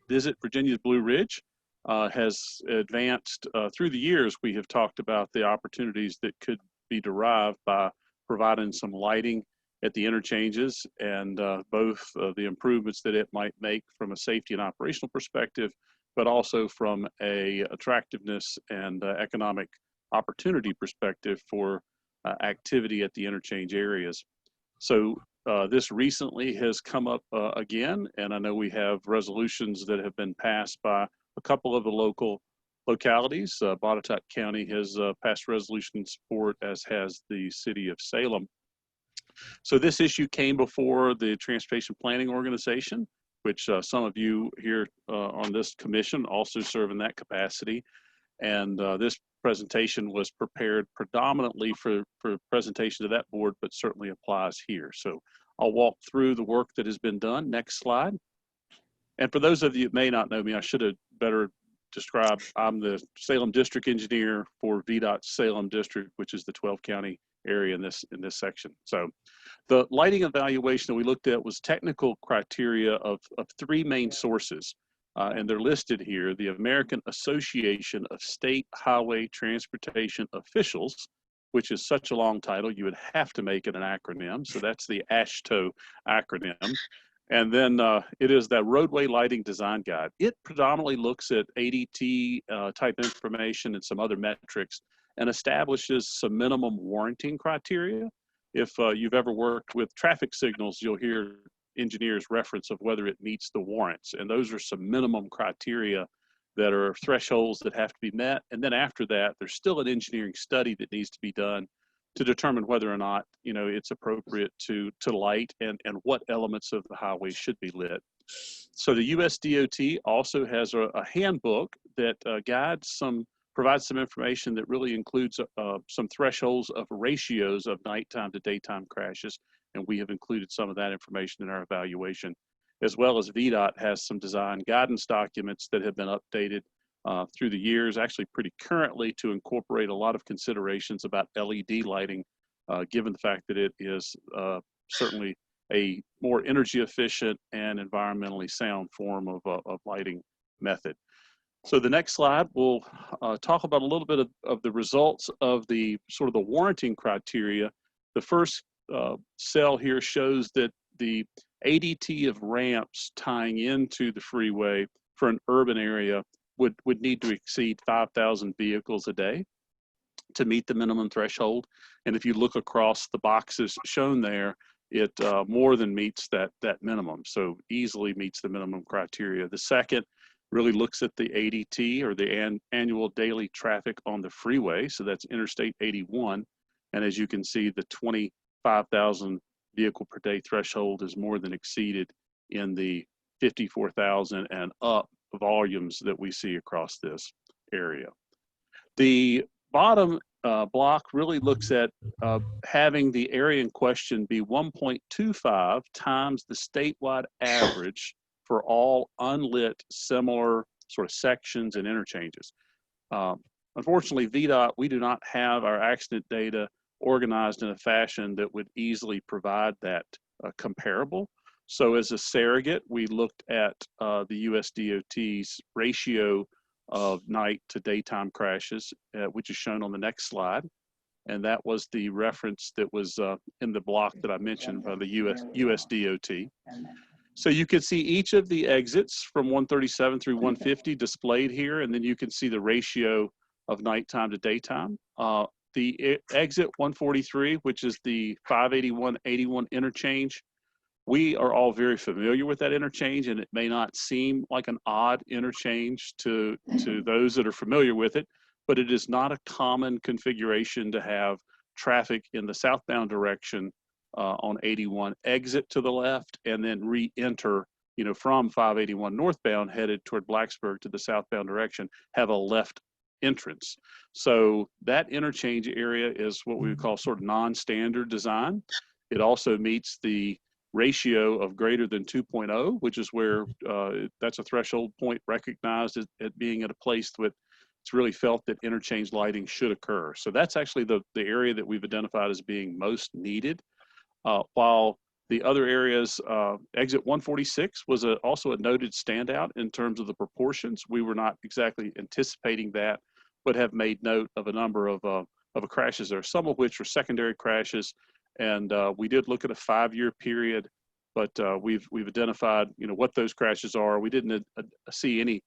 Speaker 18: Visit Virginia's Blue Ridge has advanced through the years. We have talked about the opportunities that could be derived by providing some lighting at the interchanges, and both the improvements that it might make from a safety and operational perspective, but also from a attractiveness and economic opportunity perspective for activity at the interchange areas. So this recently has come up again, and I know we have resolutions that have been passed by a couple of the localities. Botetourt County has passed resolution in support, as has the city of Salem. So this issue came before the Transportation Planning Organization, which some of you here on this commission also serve in that capacity. And this presentation was prepared predominantly for presentation to that board, but certainly applies here. So I'll walk through the work that has been done. Next slide. And for those of you that may not know me, I should have better described, I'm the Salem District Engineer for VDOT Salem District, which is the 12 county area in this section. So the lighting evaluation that we looked at was technical criteria of 3 main sources. And they're listed here: the American Association of State Highway Transportation Officials, which is such a long title, you would have to make it an acronym. So that's the AASHTO acronym. And then it is that Roadway Lighting Design Guide. It predominantly looks at ADT type information and some other metrics, and establishes some minimum warranting criteria. If you've ever worked with traffic signals, you'll hear engineers reference of whether it meets the warrants. And those are some minimum criteria that are thresholds that have to be met. And then after that, there's still an engineering study that needs to be done to determine whether or not, you know, it's appropriate to light and what elements of the highway should be lit. So the USDOT also has a handbook that provides some information that really includes some thresholds of ratios of nighttime to daytime crashes. And we have included some of that information in our evaluation, as well as VDOT has some design guidance documents that have been updated through the years, actually pretty currently, to incorporate a lot of considerations about LED lighting, given the fact that it is certainly a more energy efficient and environmentally sound form of lighting method. So the next slide, we'll talk about a little bit of the results of the sort of the warranting criteria. The first cell here shows that the ADT of ramps tying into the freeway for an urban area would need to exceed 5,000 vehicles a day to meet the minimum threshold. And if you look across the boxes shown there, it more than meets that minimum. So easily meets the minimum criteria. The second really looks at the ADT, or the annual daily traffic on the freeway. So that's Interstate 81. And as you can see, the 25,000 vehicle per day threshold is more than exceeded in the 54,000 and up volumes that we see across this area. The bottom block really looks at having the area in question be 1.25 times the statewide average for all unlit similar sort of sections and interchanges. Unfortunately, VDOT, we do not have our accident data organized in a fashion that would easily provide that comparable. So as a surrogate, we looked at the USDOT's ratio of night to daytime crashes, which is shown on the next slide. And that was the reference that was in the block that I mentioned by the USDOT. So you can see each of the exits from 137 through 150 displayed here, and then you can see the ratio of nighttime to daytime. The exit 143, which is the 581-81 interchange, we are all very familiar with that interchange, and it may not seem like an odd interchange to those that are familiar with it, but it is not a common configuration to have traffic in the southbound direction on 81 exit to the left and then re-enter, you know, from 581 northbound headed toward Blacksburg to the southbound direction, have a left entrance. So that interchange area is what we would call sort of non-standard design. It also meets the ratio of greater than 2.0, which is where that's a threshold point recognized as being at a place that it's really felt that interchange lighting should occur. So that's actually the area that we've identified as being most needed. While the other areas, exit 146 was also a noted standout in terms of the proportions. We were not exactly anticipating that, but have made note of a number of crashes there, some of which are secondary crashes. And we did look at a 5-year period, but we've identified, you know, what those crashes are. We didn't see any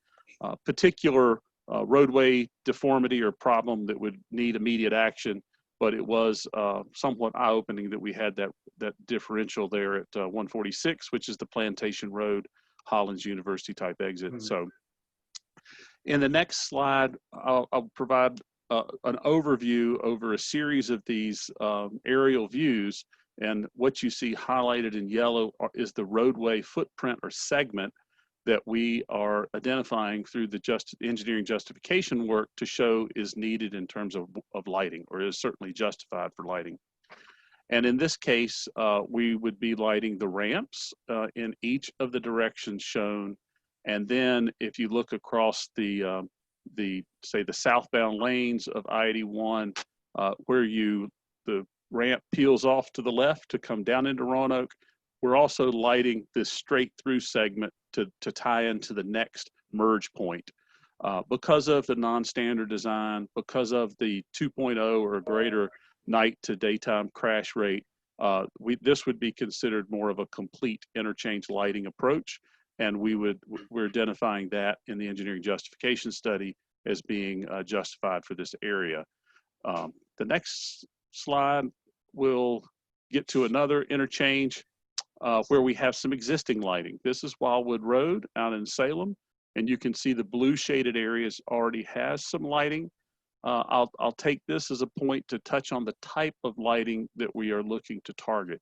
Speaker 18: particular roadway deformity or problem that would need immediate action, but it was somewhat eye-opening that we had that differential there at 146, which is the Plantation Road, Holland's University type exit. Mm-hmm. So in the next slide, I'll provide an overview over a series of these aerial views, and what you see highlighted in yellow is the roadway footprint or segment that we are identifying through the engineering justification work to show is needed in terms of lighting, or is certainly justified for lighting. And in this case, we would be lighting the ramps in each of the directions shown. And then if you look across the southbound lanes of I-81, where the ramp peels off to the left to come down into Roanoke, we're also lighting this straight through segment to tie into the next merge point. Because of the non-standard design, because of the 2.0 or greater night to daytime crash rate, this would be considered more of a complete interchange lighting approach. And we're identifying that in the engineering justification study as being justified for this area. The next slide will get to another interchange where we have some existing lighting. This is Wildwood Road out in Salem, and you can see the blue shaded areas already has some lighting. I'll take this as a point to touch on the type of lighting that we are looking to target.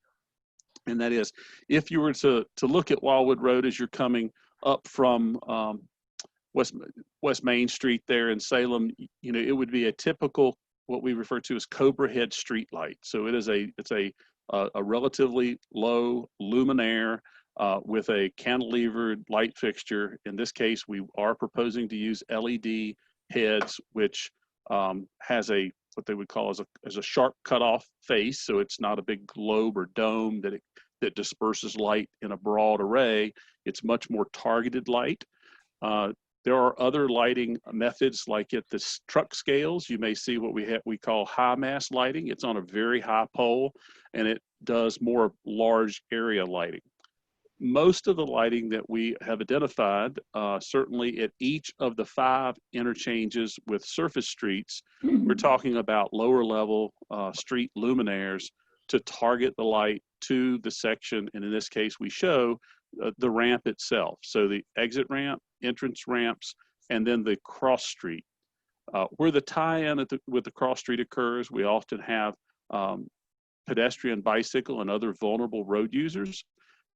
Speaker 18: And that is, if you were to look at Wildwood Road as you're coming up from West Main Street there in Salem, you know, it would be a typical, what we refer to as Cobra head street light. So it's a relatively low luminaire with a cantilevered light fixture. In this case, we are proposing to use LED heads, which has what they would call as a sharp cutoff face. So it's not a big globe or dome that disperses light in a broad array. It's much more targeted light. There are other lighting methods, like at the truck scales. You may see what we call high mast lighting. It's on a very high pole, and it does more large area lighting. Most of the lighting that we have identified, certainly at each of the 5 interchanges with surface streets, we're talking about lower level street luminaires to target the light to the section, and in this case we show the ramp itself. So the exit ramp, entrance ramps, and then the cross street. Where the tie-in with the cross street occurs, we often have pedestrian, bicycle, and other vulnerable road users.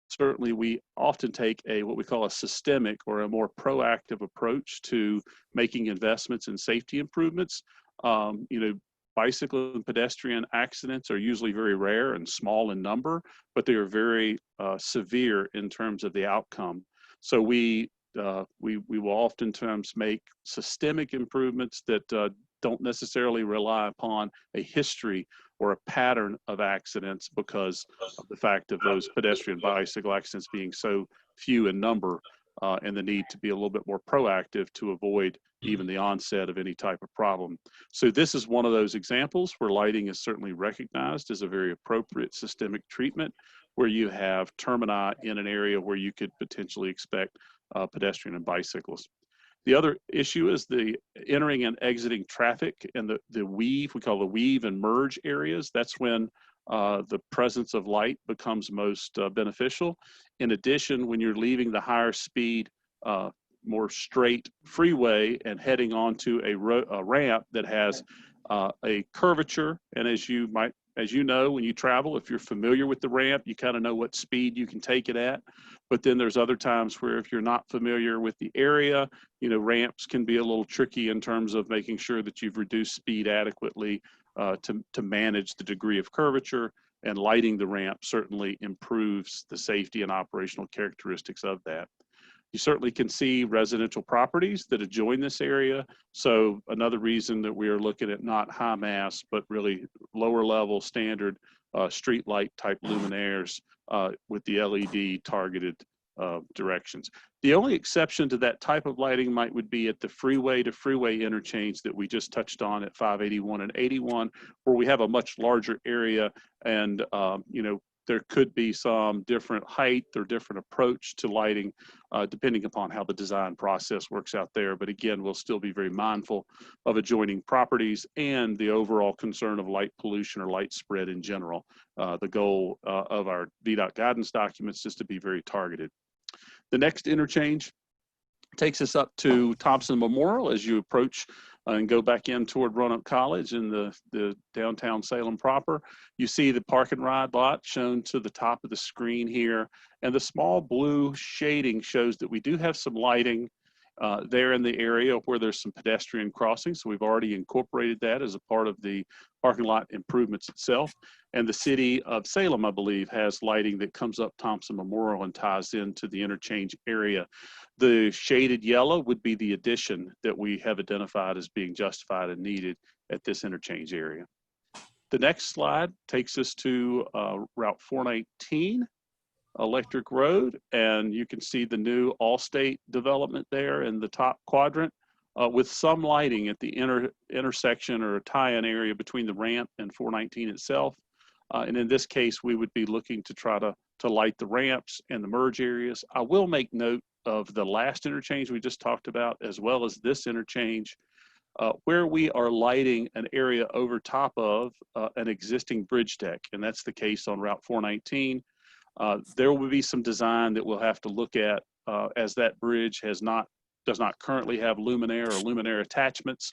Speaker 18: Certainly, we often take what we call a systemic or a more proactive approach to making investments in safety improvements. Bicycle and pedestrian accidents are usually very rare and small in number, but they are very severe in terms of the outcome. So we will oftentimes make systemic improvements that don't necessarily rely upon a history or a pattern of accidents because of the fact of those pedestrian bicycle accidents being so few in number, and the need to be a little bit more proactive to avoid even the onset of any type of problem. So this is one of those examples where lighting is certainly recognized as a very appropriate systemic treatment, where you have termini in an area where you could potentially expect pedestrian and bicyclists. The other issue is the entering and exiting traffic and the weave, we call the weave and merge areas. That's when the presence of light becomes most beneficial. In addition, when you're leaving the higher speed, more straight freeway and heading onto a ramp that has a curvature, and as you know, when you travel, if you're familiar with the ramp, you kind of know what speed you can take it at. But then there's other times where if you're not familiar with the area, ramps can be a little tricky in terms of making sure that you've reduced speed adequately to manage the degree of curvature, and lighting the ramp certainly improves the safety and operational characteristics of that. You certainly can see residential properties that adjoin this area. So another reason that we are looking at not high mass, but really lower level standard street light type luminaires with the LED targeted directions. The only exception to that type of lighting would be at the freeway to freeway interchange that we just touched on at 581 and 81, where we have a much larger area, and there could be some different height or different approach to lighting depending upon how the design process works out there. But again, we'll still be very mindful of adjoining properties and the overall concern of light pollution or light spread in general. The goal of our VDOT guidance documents is to be very targeted. The next interchange takes us up to Thompson Memorial as you approach and go back in toward Roanoke College in the downtown Salem proper. You see the park and ride lot shown to the top of the screen here, and the small blue shading shows that we do have some lighting there in the area where there's some pedestrian crossings. So we've already incorporated that as a part of the parking lot improvements itself. And the city of Salem, I believe, has lighting that comes up Thompson Memorial and ties into the interchange area. The shaded yellow would be the addition that we have identified as being justified and needed at this interchange area. The next slide takes us to Route 419, Electric Road, and you can see the new Allstate development there in the top quadrant with some lighting at the intersection or tie-in area between the ramp and 419 itself. And in this case, we would be looking to try to light the ramps and the merge areas. I will make note of the last interchange we just talked about, as well as this interchange, where we are lighting an area over top of an existing bridge deck, and that's the case on Route 419. There will be some design that we'll have to look at as that bridge does not currently have luminaire or luminaire attachments.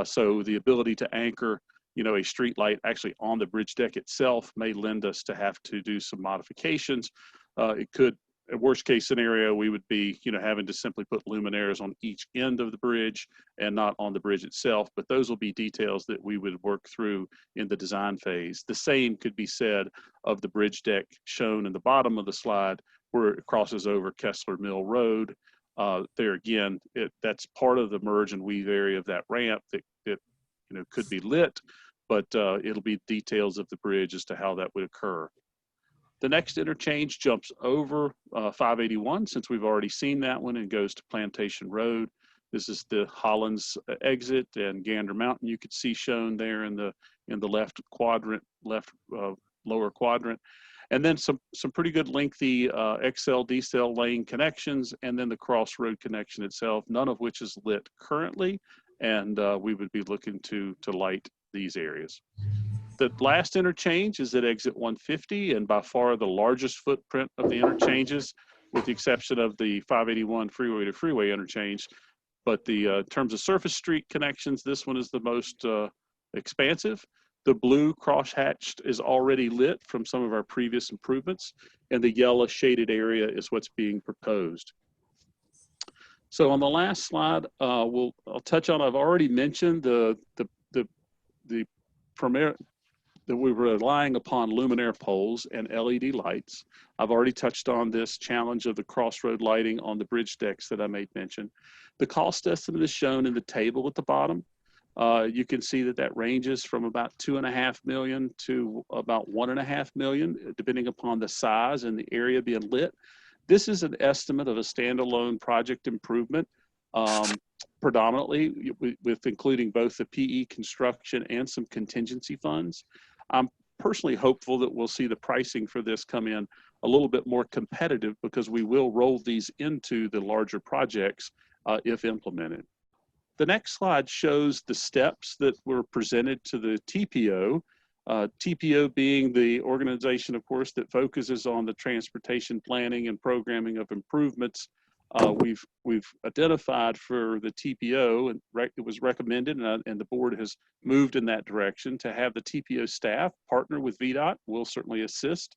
Speaker 18: So the ability to anchor, a street light actually on the bridge deck itself may lend us to have to do some modifications. It could, a worst case scenario, we would be, having to simply put luminaires on each end of the bridge and not on the bridge itself. But those will be details that we would work through in the design phase. The same could be said of the bridge deck shown in the bottom of the slide where it crosses over Kessler Mill Road. There again, that's part of the merge and weave area of that ramp that could be lit, but it'll be details of the bridge as to how that would occur. The next interchange jumps over 581, since we've already seen that one, and goes to Plantation Road. This is the Holland's exit, and Gander Mountain you could see shown there in the left quadrant, lower quadrant. And then some pretty good lengthy XL, decel lane connections, and then the crossroad connection itself, none of which is lit currently, and we would be looking to light these areas. The last interchange is at exit 150, and by far the largest footprint of the interchanges, with the exception of the 581 freeway to freeway interchange. But the in terms of surface street connections, this one is the most expansive. The blue cross-hatched is already lit from some of our previous improvements, and the yellow shaded area is what's being proposed. So on the last slide, I'll touch on, I've already mentioned the premier, that we were relying upon luminaire poles and LED lights. I've already touched on this challenge of the crossroad lighting on the bridge decks that I made mention. The cost estimate is shown in the table at the bottom. You can see that ranges from about $2.5 million to about $1.5 million, depending upon the size and the area being lit. This is an estimate of a standalone project improvement, predominantly with including both the PE construction and some contingency funds. I'm personally hopeful that we'll see the pricing for this come in a little bit more competitive, because we will roll these into the larger projects if implemented. The next slide shows the steps that were presented to the TPO. TPO being the organization, of course, that focuses on the transportation planning and programming of improvements. We've identified for the TPO, and it was recommended, and the board has moved in that direction, to have the TPO staff partner with VDOT. We'll certainly assist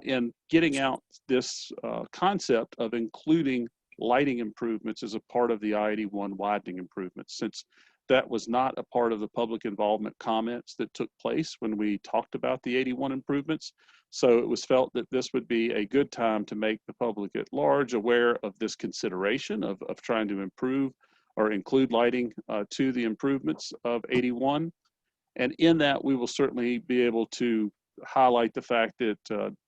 Speaker 18: in getting out this concept of including lighting improvements as a part of the I-81 widening improvements, since that was not a part of the public involvement comments that took place when we talked about the 81 improvements. So it was felt that this would be a good time to make the public at large aware of this consideration of trying to improve or include lighting to the improvements of 81. And in that, we will certainly be able to highlight the fact that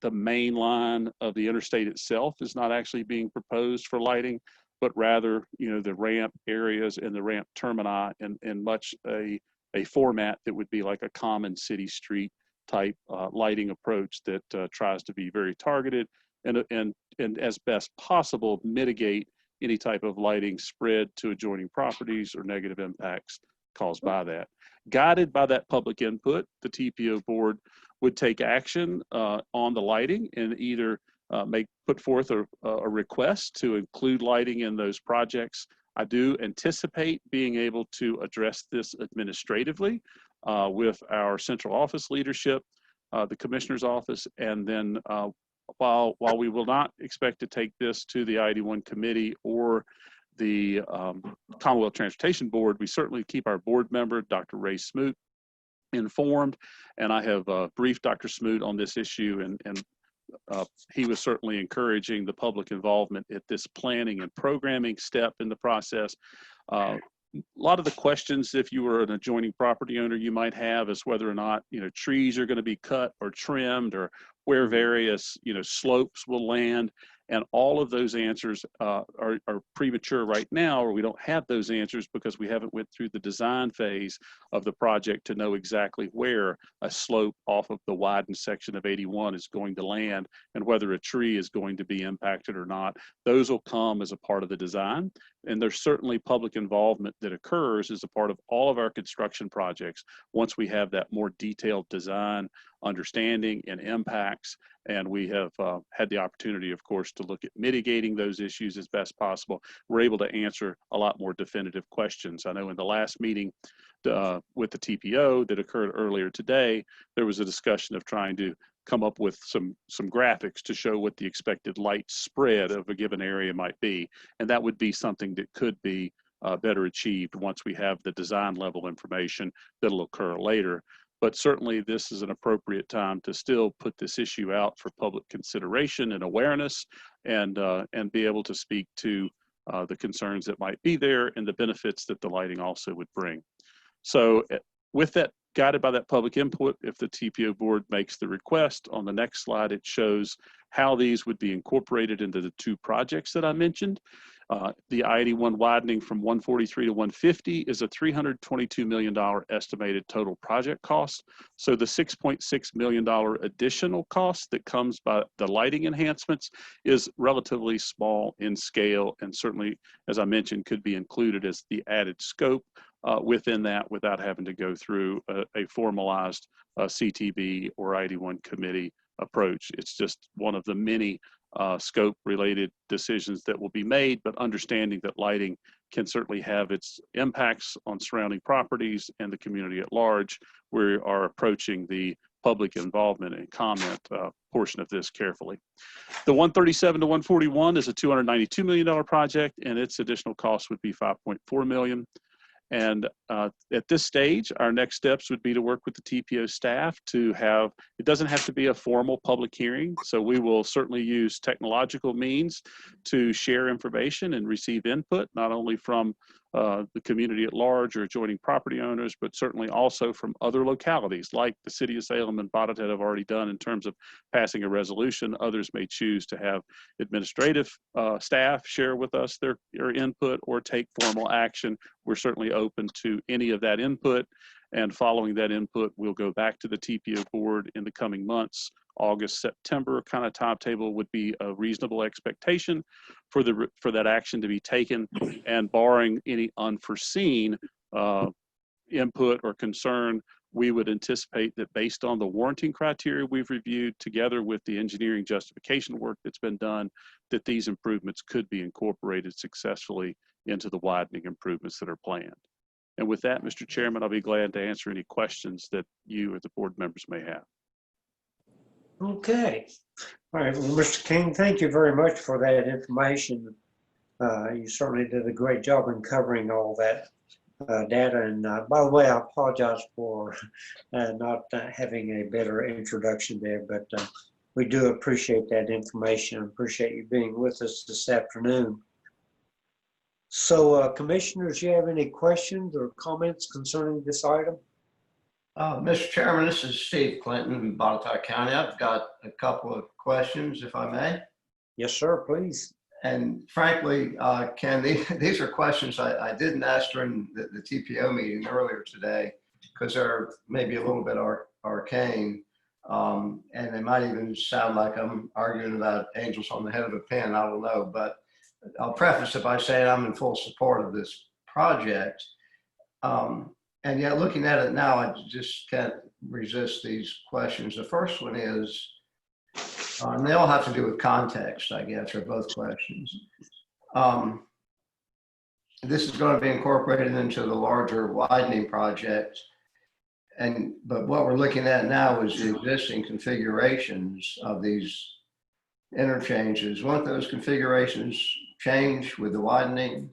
Speaker 18: the main line of the interstate itself is not actually being proposed for lighting, but rather, the ramp areas and the ramp termini in much a format that would be like a common city street type lighting approach that tries to be very targeted and as best possible mitigate any type of lighting spread to adjoining properties or negative impacts caused by that. Guided by that public input, the TPO board would take action on the lighting and either put forth a request to include lighting in those projects. I do anticipate being able to address this administratively with our central office leadership, the commissioner's office, and then while we will not expect to take this to the I-81 committee or the Commonwealth Transportation Board, we certainly keep our board member, Dr. Ray Smoot, informed, and I have briefed Dr. Smoot on this issue, and he was certainly encouraging the public involvement at this planning and programming step in the process. A lot of the questions, if you were an adjoining property owner, you might have is whether or not trees are going to be cut or trimmed, or where various slopes will land. And all of those answers are premature right now, or we don't have those answers because we haven't went through the design phase of the project to know exactly where a slope off of the widened section of 81 is going to land and whether a tree is going to be impacted or not. Those will come as a part of the design. And there's certainly public involvement that occurs as a part of all of our construction projects once we have that more detailed design, understanding, and impacts. And we have had the opportunity, of course, to look at mitigating those issues as best possible. We're able to answer a lot more definitive questions. I know in the last meeting with the TPO that occurred earlier today, there was a discussion of trying to come up with some graphics to show what the expected light spread of a given area might be. And that would be something that could be better achieved once we have the design level information that'll occur later. But certainly this is an appropriate time to still put this issue out for public consideration and awareness, and be able to speak to the concerns that might be there and the benefits that the lighting also would bring. So with that, guided by that public input, if the TPO board makes the request, on the next slide it shows how these would be incorporated into the two projects that I mentioned. The I-81 widening from 143 to 150 is a $322 million estimated total project cost. So the $6.6 million additional cost that comes by the lighting enhancements is relatively small in scale, and certainly, as I mentioned, could be included as the added scope within that without having to go through a formalized CTB or I-81 committee approach. It's just one of the many scope related decisions that will be made, but understanding that lighting can certainly have its impacts on surrounding properties and the community at large. We are approaching the public involvement and comment portion of this carefully. The 137 to 141 is a $292 million project, and its additional cost would be $5.4 million. And at this stage, our next steps would be to work with the TPO staff to have, it doesn't have to be a formal public hearing. So we will certainly use technological means to share information and receive input, not only from the community at large or adjoining property owners, but certainly also from other localities like the city of Salem and Botetourt have already done in terms of passing a resolution. Others may choose to have administrative staff share with us their input or take formal action. We're certainly open to any of that input, and following that input, we'll go back to the TPO board in the coming months. August, September kind of timetable would be a reasonable expectation for that action to be taken, and barring any unforeseen input or concern, we would anticipate that based on the warranting criteria we've reviewed together with the engineering justification work that's been done, that these improvements could be incorporated successfully into the widening improvements that are planned. And with that, Mr. Chairman, I'll be glad to answer any questions that you or the board members may have.
Speaker 1: Okay. All right. Well, Mr. King, thank you very much for that information. You certainly did a great job in covering all that data. And by the way, I apologize for not having a better introduction there, but we do appreciate that information. Appreciate you being with us this afternoon. So, commissioners, you have any questions or comments concerning this item?
Speaker 16: Mr. Chairman, this is Steve Clinton in Botetourt County. I've got a couple of questions, if I may.
Speaker 1: Yes, sir, please.
Speaker 16: And frankly, Ken, these are questions I didn't ask during the TPO meeting earlier today because they're maybe a little bit arcane. And they might even sound like I'm arguing about angels on the head of a pin. I don't know. But I'll preface it by saying I'm in full support of this project. And yet looking at it now, I just can't resist these questions. The first one is, and they all have to do with context, I guess, or both questions. This is going to be incorporated into the larger widening project. But what we're looking at now is the existing configurations of these interchanges. Won't those configurations change with the widening?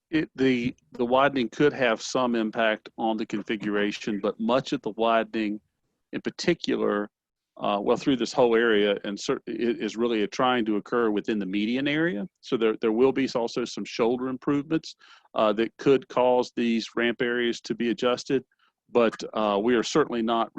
Speaker 18: The widening could have some impact on the configuration, but much of the widening in particular, well, through this whole area, and is really trying to occur within the median area. So there will be also some shoulder improvements that could cause these ramp areas to be adjusted, but we are certainly not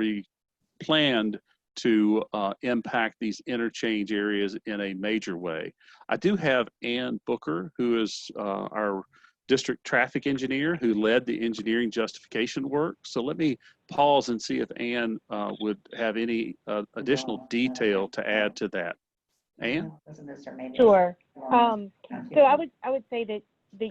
Speaker 18: planned to impact these interchange areas in a major way. I do have Ann Booker, who is our district traffic engineer who led the engineering justification work. So let me pause and see if Ann would have any additional detail to add to that. Ann?
Speaker 19: Sure. So I would say that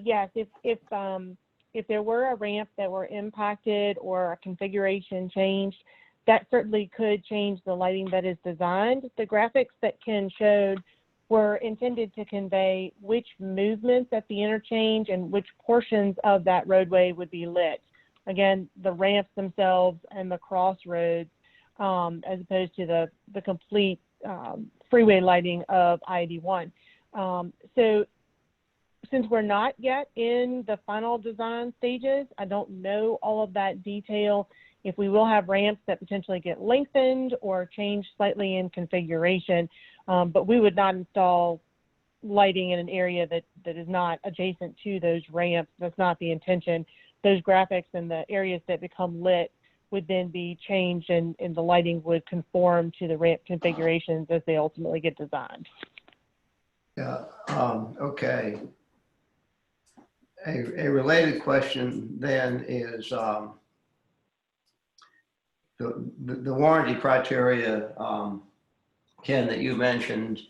Speaker 19: yes, if there were a ramp that were impacted or a configuration changed, that certainly could change the lighting that is designed. The graphics that Ken showed were intended to convey which movements at the interchange and which portions of that roadway would be lit. Again, the ramps themselves and the crossroads, as opposed to the complete freeway lighting of I-81. So since we're not yet in the final design stages, I don't know all of that detail. If we will have ramps that potentially get lengthened or change slightly in configuration, but we would not install lighting in an area that is not adjacent to those ramps. That's not the intention. Those graphics and the areas that become lit would then be changed, and the lighting would conform to the ramp configurations as they ultimately get designed.
Speaker 16: Yeah, okay. A related question then is the warranty criteria, Ken, that you mentioned,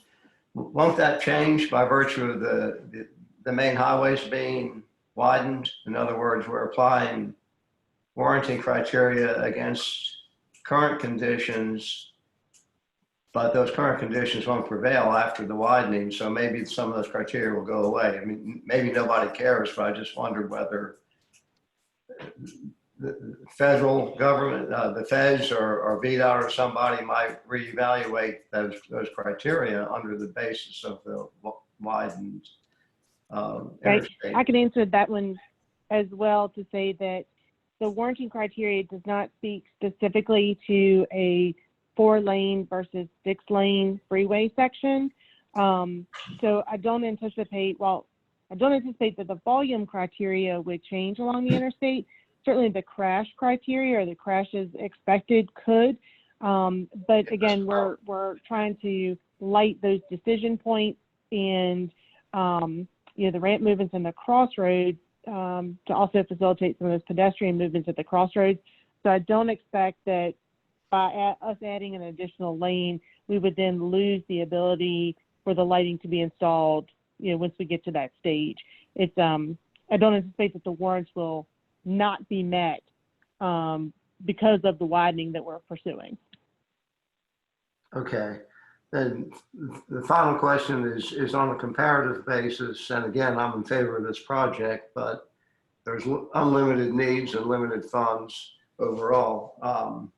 Speaker 16: won't that change by virtue of the main highways being widened? In other words, we're applying warranting criteria against current conditions, but those current conditions won't prevail after the widening. So maybe some of those criteria will go away. I mean, maybe nobody cares, but I just wondered whether the federal government, the feds or VDOT or somebody might reevaluate those criteria under the basis of the widened
Speaker 19: Right.
Speaker 16: interstate.
Speaker 19: I can answer that one as well to say that the warranting criteria does not speak specifically to a 4-lane versus 6-lane freeway section. So I don't anticipate that the volume criteria would change along the interstate. Certainly the crash criteria or the crashes expected could. But again, we're trying to light those decision points and the ramp movements and the crossroads to also facilitate some of those pedestrian movements at the crossroads. So I don't expect that by us adding an additional lane, we would then lose the ability for the lighting to be installed, once we get to that stage. It's I don't anticipate that the warrants will not be met because of the widening that we're pursuing.
Speaker 16: Okay. Then the final question is on a comparative basis. And again, I'm in favor of this project, but there's unlimited needs and limited funds overall.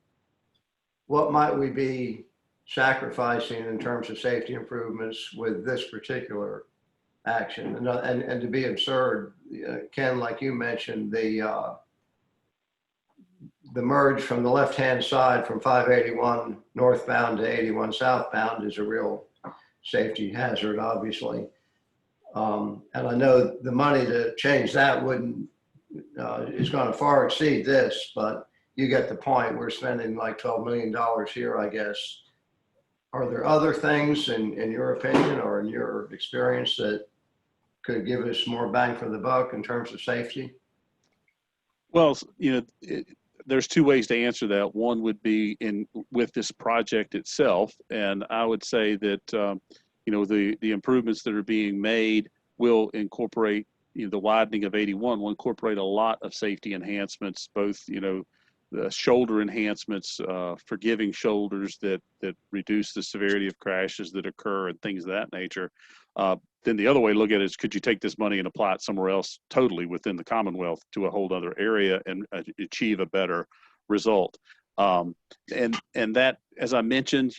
Speaker 16: What might we be sacrificing in terms of safety improvements with this particular action? And to be absurd, Ken, like you mentioned, the merge from the left-hand side from 581 northbound to 81 southbound is a real safety hazard, obviously. And I know the money to change that is going to far exceed this, but you get the point. We're spending like $12 million here, I guess. Are there other things in your opinion or in your experience that could give us more bang for the buck in terms of safety?
Speaker 18: Well, there's two ways to answer that. One would be with this project itself, and I would say that the improvements that are being made will incorporate the widening of 81 will incorporate a lot of safety enhancements, both the shoulder enhancements, forgiving shoulders that reduce the severity of crashes that occur and things of that nature. Then the other way to look at it is, could you take this money and apply it somewhere else totally within the Commonwealth to a whole other area and achieve a better result? And that, as I mentioned,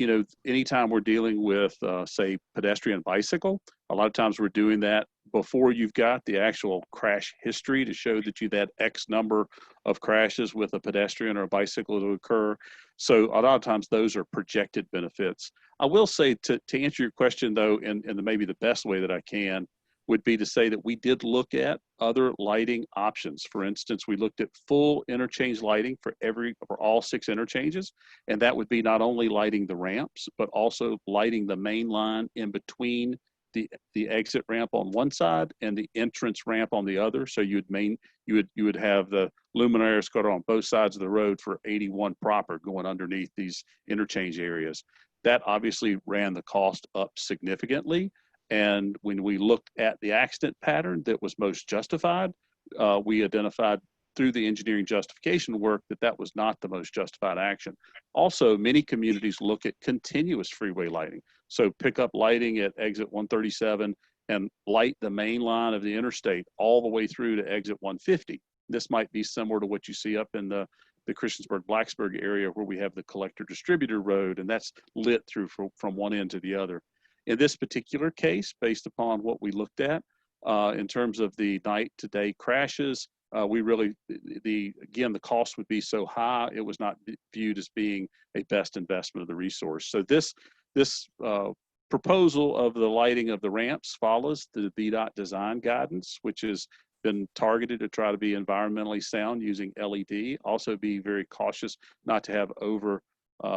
Speaker 18: anytime we're dealing with, say, pedestrian bicycle, a lot of times we're doing that before you've got the actual crash history to show that you've had X number of crashes with a pedestrian or a bicycle to occur. So a lot of times those are projected benefits. I will say, to answer your question though, and maybe the best way that I can would be to say that we did look at other lighting options. For instance, we looked at full interchange lighting for all 6 interchanges, and that would be not only lighting the ramps, but also lighting the main line in between the exit ramp on one side and the entrance ramp on the other. So you would have the luminaires on both sides of the road for 81 proper going underneath these interchange areas. That obviously ran the cost up significantly. And when we looked at the accident pattern that was most justified, we identified through the engineering justification work that was not the most justified action. Also, many communities look at continuous freeway lighting. So pick up lighting at exit 137 and light the main line of the interstate all the way through to exit 150. This might be similar to what you see up in the Christiansburg-Blacksburg area where we have the collector distributor road, and that's lit through from one end to the other. In this particular case, based upon what we looked at in terms of the night to day crashes, the cost would be so high, it was not viewed as being a best investment of the resource. So this proposal of the lighting of the ramps follows the VDOT design guidance, which has been targeted to try to be environmentally sound using LED. Also be very cautious not to have over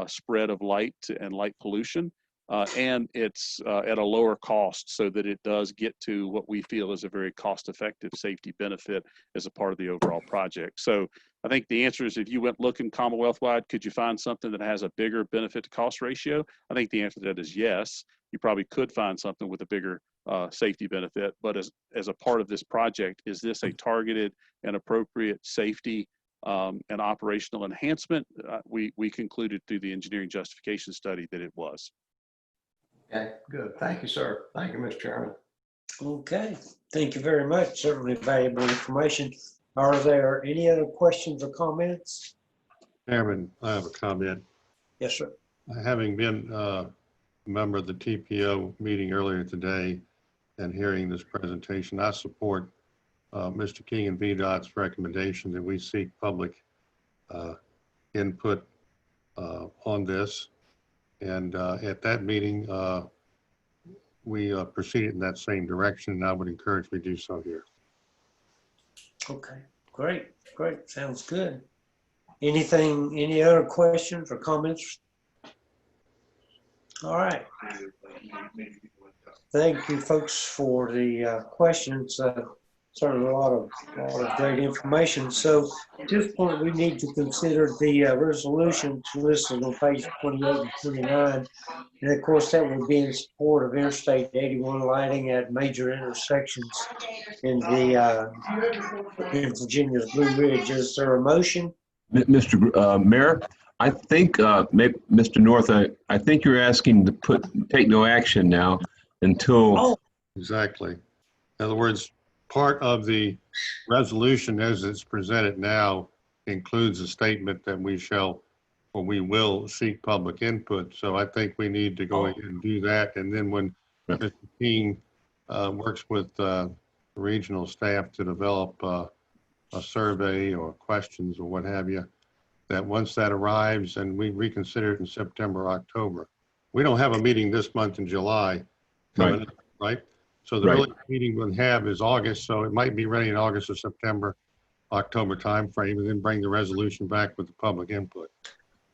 Speaker 18: spread of light and light pollution. and it's at a lower cost so that it does get to what we feel is a very cost-effective safety benefit as a part of the overall project. So I think the answer is if you went looking Commonwealth-wide, could you find something that has a bigger benefit to cost ratio? I think the answer to that is yes. You probably could find something with a bigger safety benefit, but as a part of this project, is this a targeted and appropriate safety and operational enhancement? We concluded through the engineering justification study that it was.
Speaker 16: Okay, good. Thank you, sir. Thank you, Mr. Chairman.
Speaker 1: Okay, thank you very much. Certainly valuable information. Are there any other questions or comments?
Speaker 2: Chairman, I have a comment.
Speaker 1: Yes, sir.
Speaker 2: Having been a member of the TPO meeting earlier today and hearing this presentation, I support Mr. King and VDOT's recommendation that we seek public input on this. And at that meeting, we proceeded in that same direction, and I would encourage we do so here.
Speaker 1: Okay, great, great. Sounds good. Any other questions or comments? All right. Thank you, folks, for the questions. Certainly a lot of great information. So at this point, we need to consider the resolution listed on page 28 and 29. And of course, that would be in support of Interstate 81 lighting at major intersections in Virginia's Blue Ridge. Is there a motion?
Speaker 3: Mr. Mayor, I think, maybe Mr. North, I think you're asking to take no action now until.
Speaker 1: Oh.
Speaker 2: Exactly. In other words, part of the resolution as it's presented now includes a statement that we shall or we will seek public input. So I think we need to go ahead and do that. And then when Mr. King works with regional staff to develop a survey or questions or what have you, that once that arrives and we reconsider it in September, October. We don't have a meeting this month in July, right? So the earliest meeting we'll have is August, so it might be ready in August or September, October timeframe, and then bring the resolution back with the public input.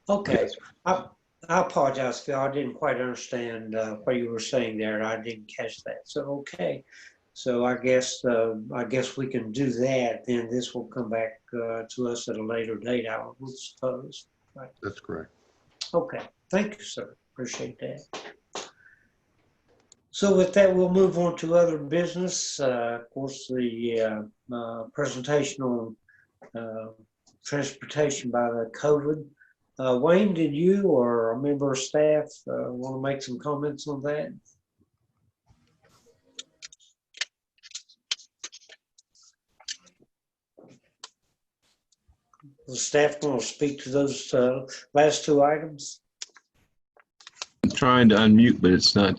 Speaker 1: Okay, I apologize, Phil. I didn't quite understand what you were saying there, and I didn't catch that. So okay, so I guess we can do that. Then this will come back to us at a later date, I would suppose. Right.
Speaker 2: That's correct.
Speaker 1: Okay, thank you, sir. Appreciate that. So with that, we'll move on to other business. Of course, the presentation on transportation by the COVID. Wayne, did you or a member of staff want to make some comments on that? The staff going to speak to those last two items?
Speaker 3: I'm trying to unmute, but it's not.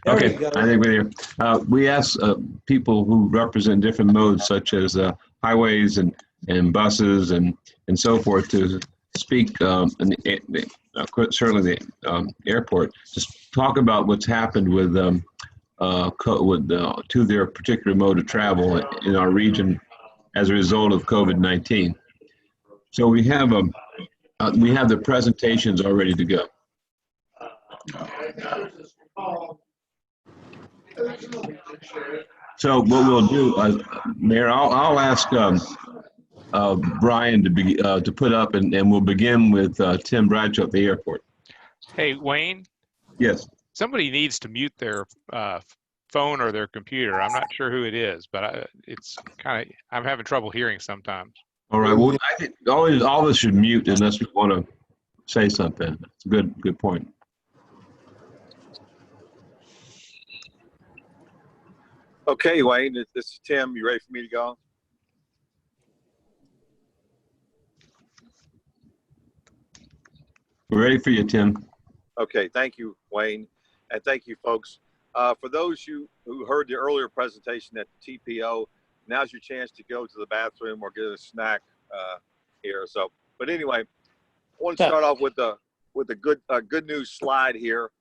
Speaker 3: Okay, I think we're here. We asked people who represent different modes, such as highways and buses and so forth, to speak, certainly the airport, just talk about what's happened with to their particular mode of travel in our region as a result of COVID-19. So we have the presentations all ready to go. So what we'll do, Mayor, I'll ask Brian to put up, and we'll begin with Tim Bradshaw at the airport.
Speaker 8: Hey, Wayne?
Speaker 3: Yes.
Speaker 8: Somebody needs to mute their phone or their computer. I'm not sure who it is, but it's kind of, I'm having trouble hearing sometimes.
Speaker 3: All right. Well, I think all of us should mute unless we want to say something. It's a good point.
Speaker 20: Okay, Wayne, this is Tim. You ready for me to go?
Speaker 3: We're ready for you, Tim.
Speaker 20: Okay, thank you, Wayne, and thank you, folks. For those who heard the earlier presentation at the TPO, now's your chance to go to the bathroom or get a snack here. So, but anyway, I want to start off with a good news slide here.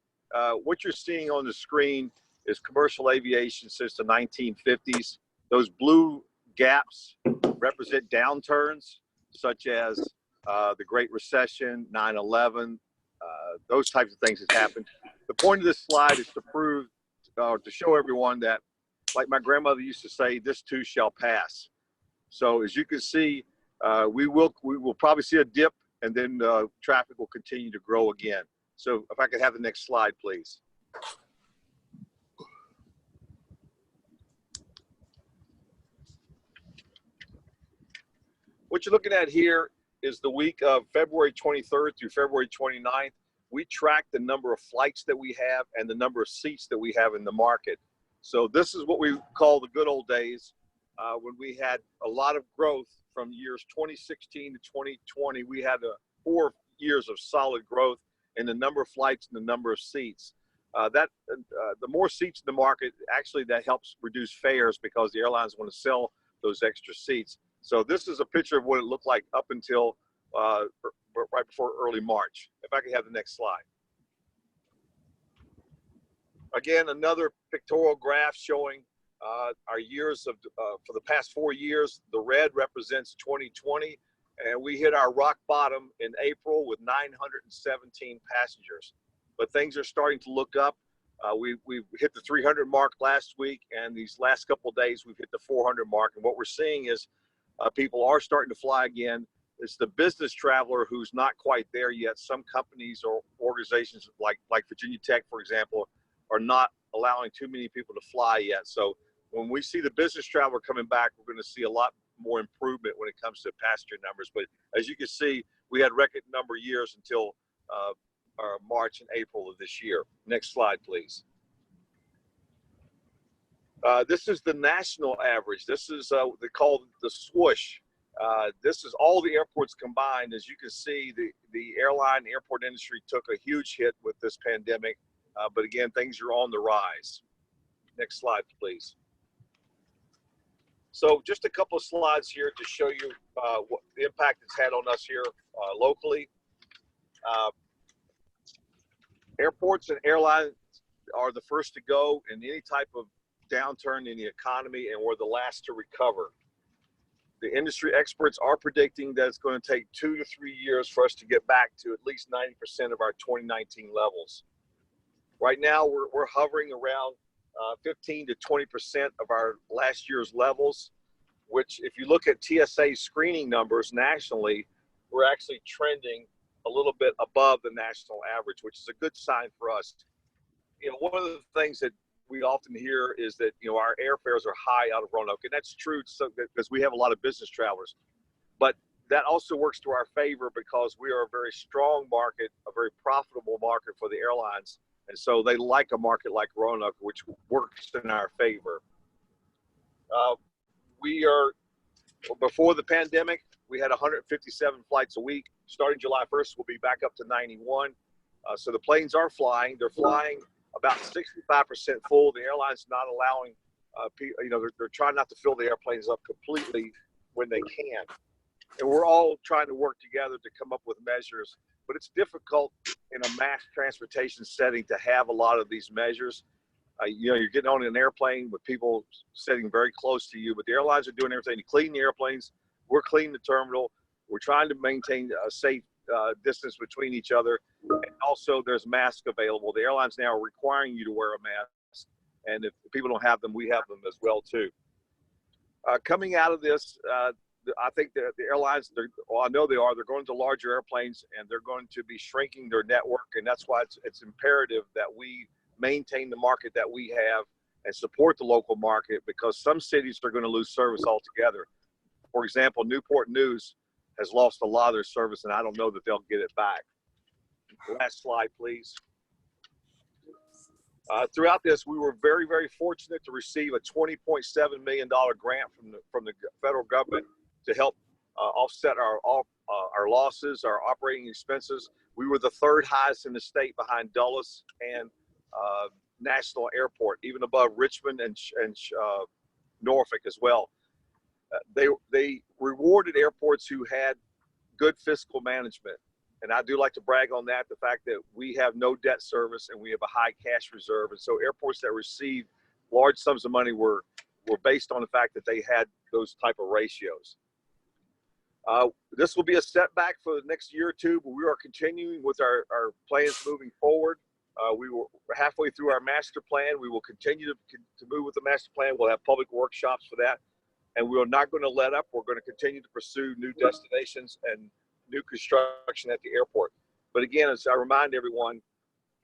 Speaker 20: What you're seeing on the screen is commercial aviation since the 1950s. Those blue gaps represent downturns, such as the Great Recession, 9/11, those types of things that happened. the point of this slide is to prove, to show everyone that, like my grandmother used to say, this too shall pass. So as you can see, we will probably see a dip, and then traffic will continue to grow again. So if I could have the next slide, please. What you're looking at here is the week of February 23rd through February 29th. We track the number of flights that we have and the number of seats that we have in the market. So this is what we call the good old days, when we had a lot of growth from years 2016 to 2020. We had 4 years of solid growth in the number of flights and the number of seats. The more seats in the market, actually that helps reduce fares because the airlines want to sell those extra seats. So this is a picture of what it looked like up until right before early March. If I could have the next slide. Again, another pictorial graph showing our years of, for the past 4 years. The red represents 2020, and we hit our rock bottom in April with 917 passengers. But things are starting to look up. We've hit the 300 mark last week, and these last couple of days we've hit the 400 mark. And what we're seeing is people are starting to fly again. It's the business traveler who's not quite there yet. Some companies or organizations like Virginia Tech, for example, are not allowing too many people to fly yet. So when we see the business traveler coming back, we're going to see a lot more improvement when it comes to passenger numbers. But as you can see, we had record number years until March and April of this year. Next slide, please. This is the national average. This is they call the swoosh. This is all the airports combined. As you can see, the airline airport industry took a huge hit with this pandemic. But again, things are on the rise. Next slide, please. So just a couple of slides here to show you what the impact it's had on us here locally. Airports and airlines are the first to go in any type of downturn in the economy, and we're the last to recover. The industry experts are predicting that it's going to take 2 to 3 years for us to get back to at least 90% of our 2019 levels. Right now, we're hovering around 15 to 20% of our last year's levels, which if you look at TSA screening numbers nationally, we're actually trending a little bit above the national average, which is a good sign for us. You know, one of the things that we often hear is that, you know, our airfares are high out of Roanoke, and that's true because we have a lot of business travelers. But that also works to our favor because we are a very strong market, a very profitable market for the airlines. And so they like a market like Roanoke, which works in our favor. Before the pandemic, we had 157 flights a week. Starting July 1st, we'll be back up to 91. So the planes are flying. They're flying about 65% full. The airline's not allowing, you know, they're trying not to fill the airplanes up completely when they can. And we're all trying to work together to come up with measures, but it's difficult in a mass transportation setting to have a lot of these measures. You know, you're getting on an airplane with people sitting very close to you, but the airlines are doing everything to clean the airplanes. We're cleaning the terminal. We're trying to maintain a safe distance between each other. And also there's masks available. The airlines now are requiring you to wear a mask. And if people don't have them, we have them as well too. Coming out of this, I think that the airlines, well, I know they are, they're going to larger airplanes and they're going to be shrinking their network. And that's why it's imperative that we maintain the market that we have and support the local market, because some cities are going to lose service altogether. For example, Newport News has lost a lot of their service, and I don't know that they'll get it back. Last slide, please. Throughout this, we were very, very fortunate to receive a $20.7 million grant from the federal government to help offset our losses, our operating expenses. We were the third highest in the state behind Dulles and National Airport, even above Richmond and Norfolk as well. They rewarded airports who had good fiscal management. And I do like to brag on that, the fact that we have no debt service and we have a high cash reserve. And so airports that received large sums of money were based on the fact that they had those type of ratios. This will be a setback for the next year or two, but we are continuing with our plans moving forward. We're halfway through our master plan. We will continue to move with the master plan. We'll have public workshops for that. And we're not going to let up. We're going to continue to pursue new destinations and new construction at the airport. But again, as I remind everyone,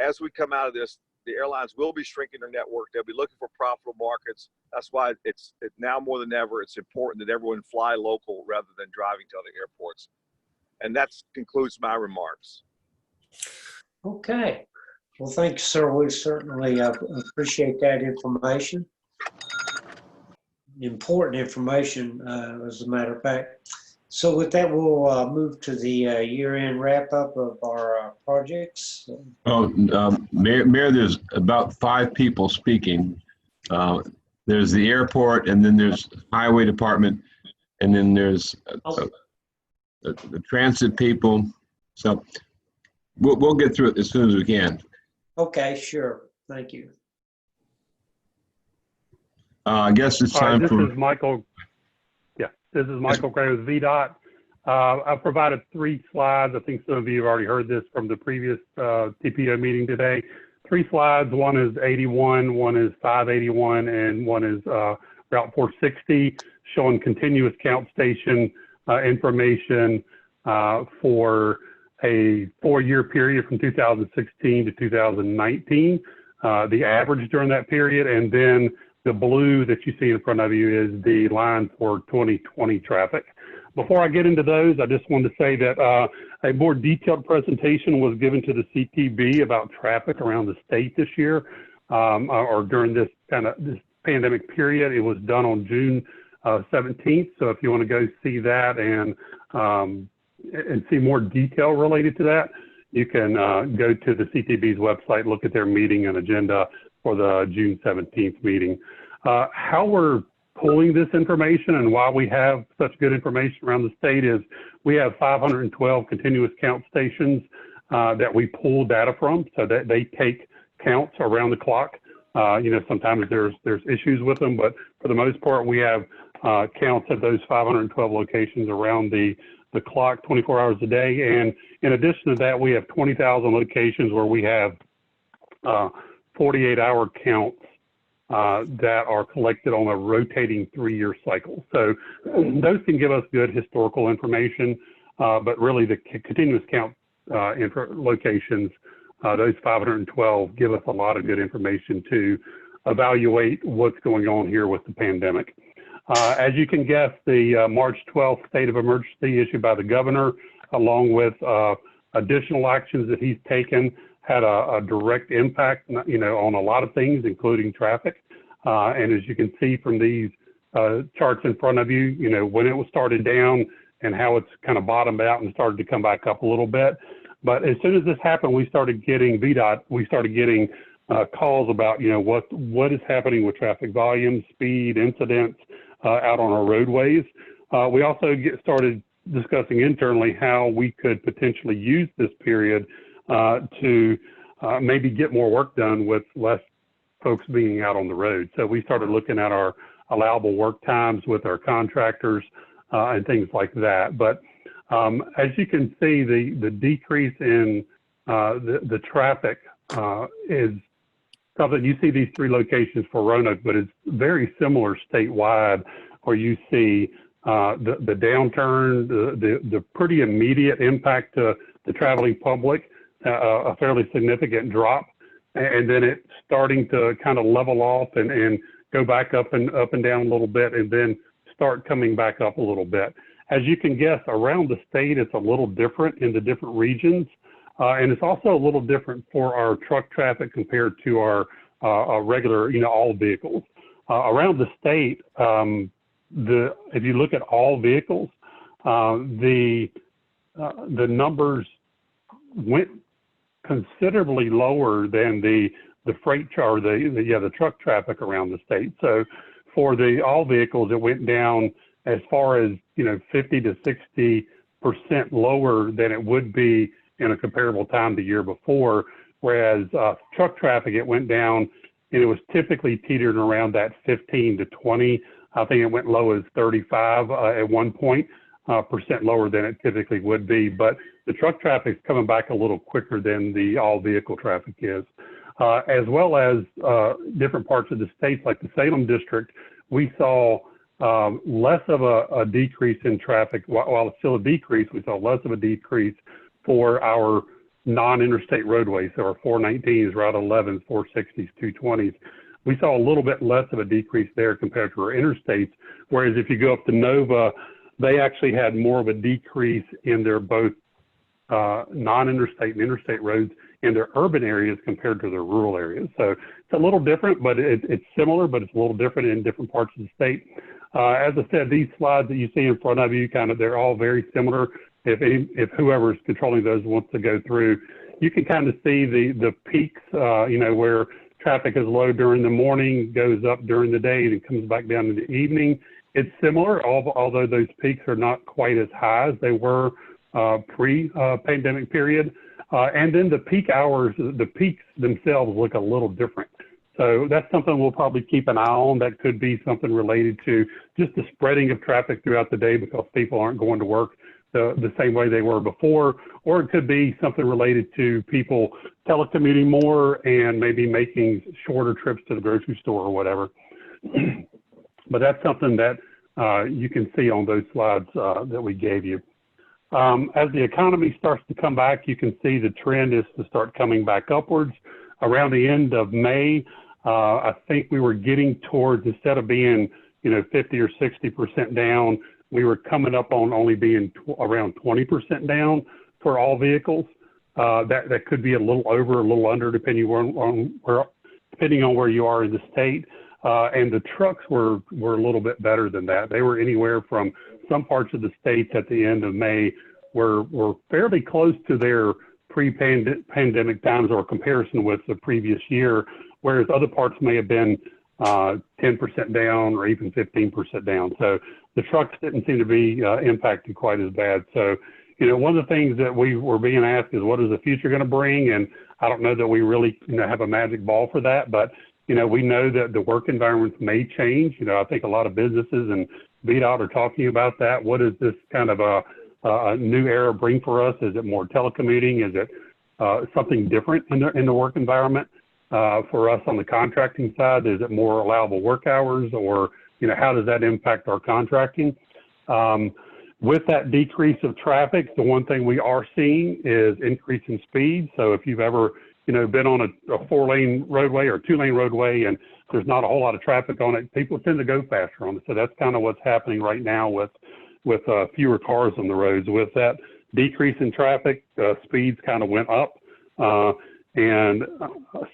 Speaker 20: as we come out of this, the airlines will be shrinking their network. They'll be looking for profitable markets. That's why it's now more than ever, it's important that everyone fly local rather than driving to other airports. And that concludes my remarks.
Speaker 1: Okay. Well, thank you, sir. We certainly appreciate that information. Important information, as a matter of fact. So with that, we'll move to the year-end wrap-up of our projects.
Speaker 3: Mayor, there's about 5 people speaking. There's the airport, and then there's highway department, and then there's the transit people. So we'll get through it as soon as we can.
Speaker 1: Okay, sure. Thank you.
Speaker 3: I guess it's time for.
Speaker 21: This is Michael. Yeah, this is Michael Gray with VDOT. I've provided 3 slides. I think some of you have already heard this from the previous TPO meeting today. 3 slides. One is 81, one is 581, and one is Route 460, showing continuous count station information for a 4-year period from 2016 to 2019, the average during that period, and then the blue that you see in front of you is the line for 2020 traffic. Before I get into those, I just wanted to say that a more detailed presentation was given to the CTB about traffic around the state this year, or during this pandemic period. It was done on June 17th. So if you want to go see that and see more detail related to that, you can go to the CTB's website, look at their meeting and agenda for the June 17th meeting. How we're pulling this information and why we have such good information around the state is we have 512 continuous count stations that we pull data from, so that they take counts around the clock. Sometimes there's issues with them, but for the most part, we have counts at those 512 locations around the clock 24 hours a day. And in addition to that, we have 20,000 locations where we have 48-hour counts that are collected on a rotating 3-year cycle. So those can give us good historical information, but really the continuous count locations, those 512, give us a lot of good information to evaluate what's going on here with the pandemic. As you can guess, the March 12th state of emergency issued by the governor, along with additional actions that he's taken, had a direct impact, on a lot of things, including traffic. And as you can see from these charts in front of you, when it was started down and how it's kind of bottomed out and started to come back up a little bit. But as soon as this happened, we started getting calls about, what is happening with traffic volume, speed, incidents out on our roadways. We also started discussing internally how we could potentially use this period to maybe get more work done with less folks being out on the road. So we started looking at our allowable work times with our contractors and things like that. But as you can see, the decrease in the traffic is something. You see these 3 locations for Roanoke, but it's very similar statewide, where you see the downturn, the pretty immediate impact to the traveling public, a fairly significant drop, and then it's starting to kind of level off and go back up and down a little bit, and then start coming back up a little bit. As you can guess, around the state, it's a little different in the different regions. And it's also a little different for our truck traffic compared to our regular, all vehicles. Around the state, if you look at all vehicles, the numbers went considerably lower than the freight or the truck traffic around the state. So for the all vehicles, it went down as far as 50 to 60% lower than it would be in a comparable time the year before. Whereas truck traffic, it went down, and it was typically teetering around that 15 to 20. I think it went low as 35 at one point. percent lower than it typically would be. But the truck traffic is coming back a little quicker than the all vehicle traffic is. As well as different parts of the states, like the Salem district, we saw less of a decrease in traffic. While it's still a decrease, we saw less of a decrease for our non-interstate roadways. So our 419s, Route 11s, 460s, 220s. We saw a little bit less of a decrease there compared to our interstates. Whereas if you go up to Nova, they actually had more of a decrease in their both non-interstate and interstate roads in their urban areas compared to their rural areas. So it's a little different, but it's similar, but it's a little different in different parts of the state. As I said, these slides that you see in front of you, they're all very similar. If whoever's controlling those wants to go through, you can kind of see the peaks, where traffic is low during the morning, goes up during the day, and comes back down in the evening. It's similar, although those peaks are not quite as high as they were pre-pandemic period. And then the peak hours, the peaks themselves look a little different. So that's something we'll probably keep an eye on. That could be something related to just the spreading of traffic throughout the day because people aren't going to work the same way they were before, or it could be something related to people telecommuting more and maybe making shorter trips to the grocery store or whatever. But that's something that you can see on those slides that we gave you. As the economy starts to come back, you can see the trend is to start coming back upwards. Around the end of May, I think we were getting towards, instead of being 50 or 60% down, we were coming up on only being around 20% down for all vehicles. That could be a little over, a little under, depending on where you are in the state. And the trucks were a little bit better than that. They were anywhere from some parts of the states at the end of May were fairly close to their pre-pandemic times or comparison with the previous year, whereas other parts may have been 10% down or even 15% down. So the trucks didn't seem to be impacted quite as bad. So, one of the things that we were being asked is, what is the future going to bring? And I don't know that we really have a magic ball for that, but we know that the work environments may change. I think a lot of businesses and VDOT are talking about that. What does this kind of a new era bring for us? Is it more telecommuting? Is it something different in the work environment? For us on the contracting side, is it more allowable work hours, or how does that impact our contracting? With that decrease of traffic, the one thing we are seeing is increase in speed. So if you've ever been on a 4-lane roadway or 2-lane roadway and there's not a whole lot of traffic on it, people tend to go faster on it. So that's kind of what's happening right now with fewer cars on the roads. With that decrease in traffic, speeds kind of went up. And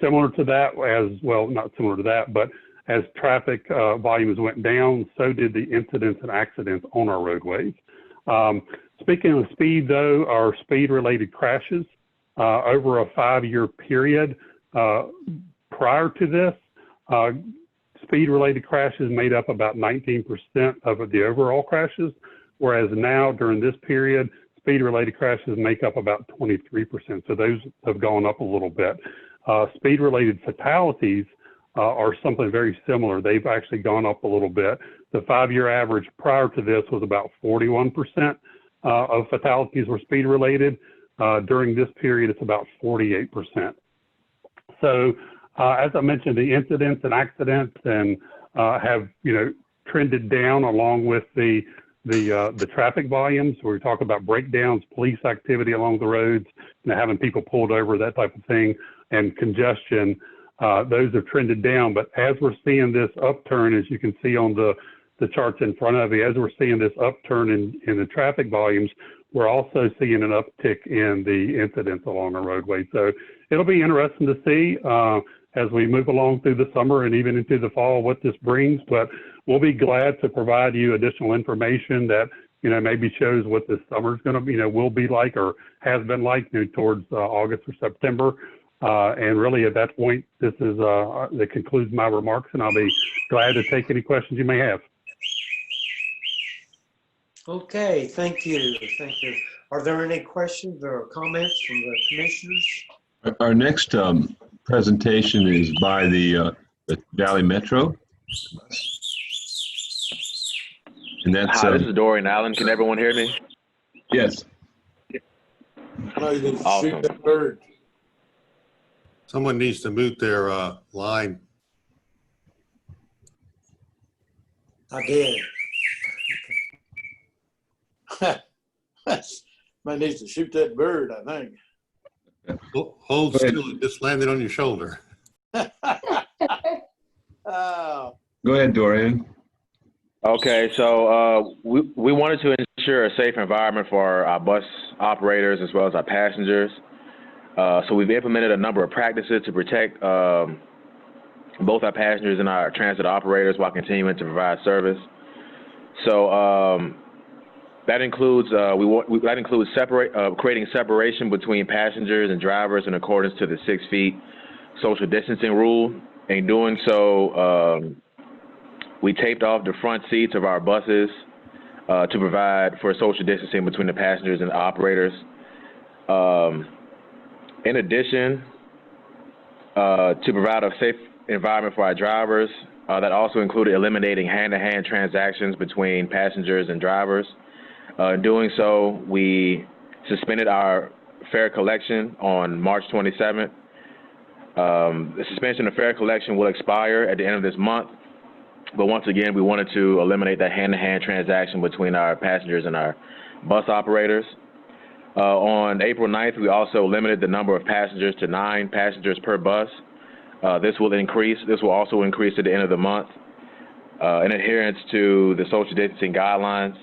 Speaker 21: similar to that, not similar to that, but as traffic volumes went down, so did the incidents and accidents on our roadways. Speaking of speed, though, our speed-related crashes over a 5-year period prior to this, speed-related crashes made up about 19% of the overall crashes, whereas now during this period, speed-related crashes make up about 23%. So those have gone up a little bit. Speed-related fatalities are something very similar. They've actually gone up a little bit. The 5-year average prior to this was about 41% of fatalities were speed-related. During this period, it's about 48%. So as I mentioned, the incidents and accidents have trended down along with the traffic volumes. Where we talk about breakdowns, police activity along the roads, having people pulled over, that type of thing, and congestion. Those have trended down. But as we're seeing this upturn, as you can see on the charts in front of you, as we're seeing this upturn in the traffic volumes, we're also seeing an uptick in the incidents along the roadway. So it'll be interesting to see as we move along through the summer and even into the fall what this brings. But we'll be glad to provide you additional information that maybe shows what this summer is going to will be like or has been like towards August or September. And really at that point, that concludes my remarks, and I'll be glad to take any questions you may have.
Speaker 1: Okay, thank you. Thank you. Are there any questions or comments from the commissioners?
Speaker 3: Our next presentation is by the Valley Metro. And that's,
Speaker 11: Hi, this is Dorian Allen. Can everyone hear me?
Speaker 3: yes.
Speaker 7: No, you need to
Speaker 11: Awesome.
Speaker 7: shoot that bird.
Speaker 2: Someone needs to mute their line.
Speaker 1: I did.
Speaker 7: Man needs to shoot that bird, I think.
Speaker 2: Hold still, it just landed on your shoulder.
Speaker 7: Oh,
Speaker 3: Go ahead, Dorian.
Speaker 11: Okay, so we wanted to ensure a safe environment for our bus operators as well as our passengers. So we've implemented a number of practices to protect both our passengers and our transit operators while continuing to provide service. So that includes creating separation between passengers and drivers in accordance to the 6 feet social distancing rule. In doing so, we taped off the front seats of our buses to provide for social distancing between the passengers and the operators. In addition, to provide a safe environment for our drivers, that also included eliminating hand-to-hand transactions between passengers and drivers. In doing so, we suspended our fare collection on March 27th. The suspension of fare collection will expire at the end of this month. But once again, we wanted to eliminate that hand-to-hand transaction between our passengers and our bus operators. On April 9th, we also limited the number of passengers to 9 passengers per bus. This will also increase at the end of the month in adherence to the social distancing guidelines.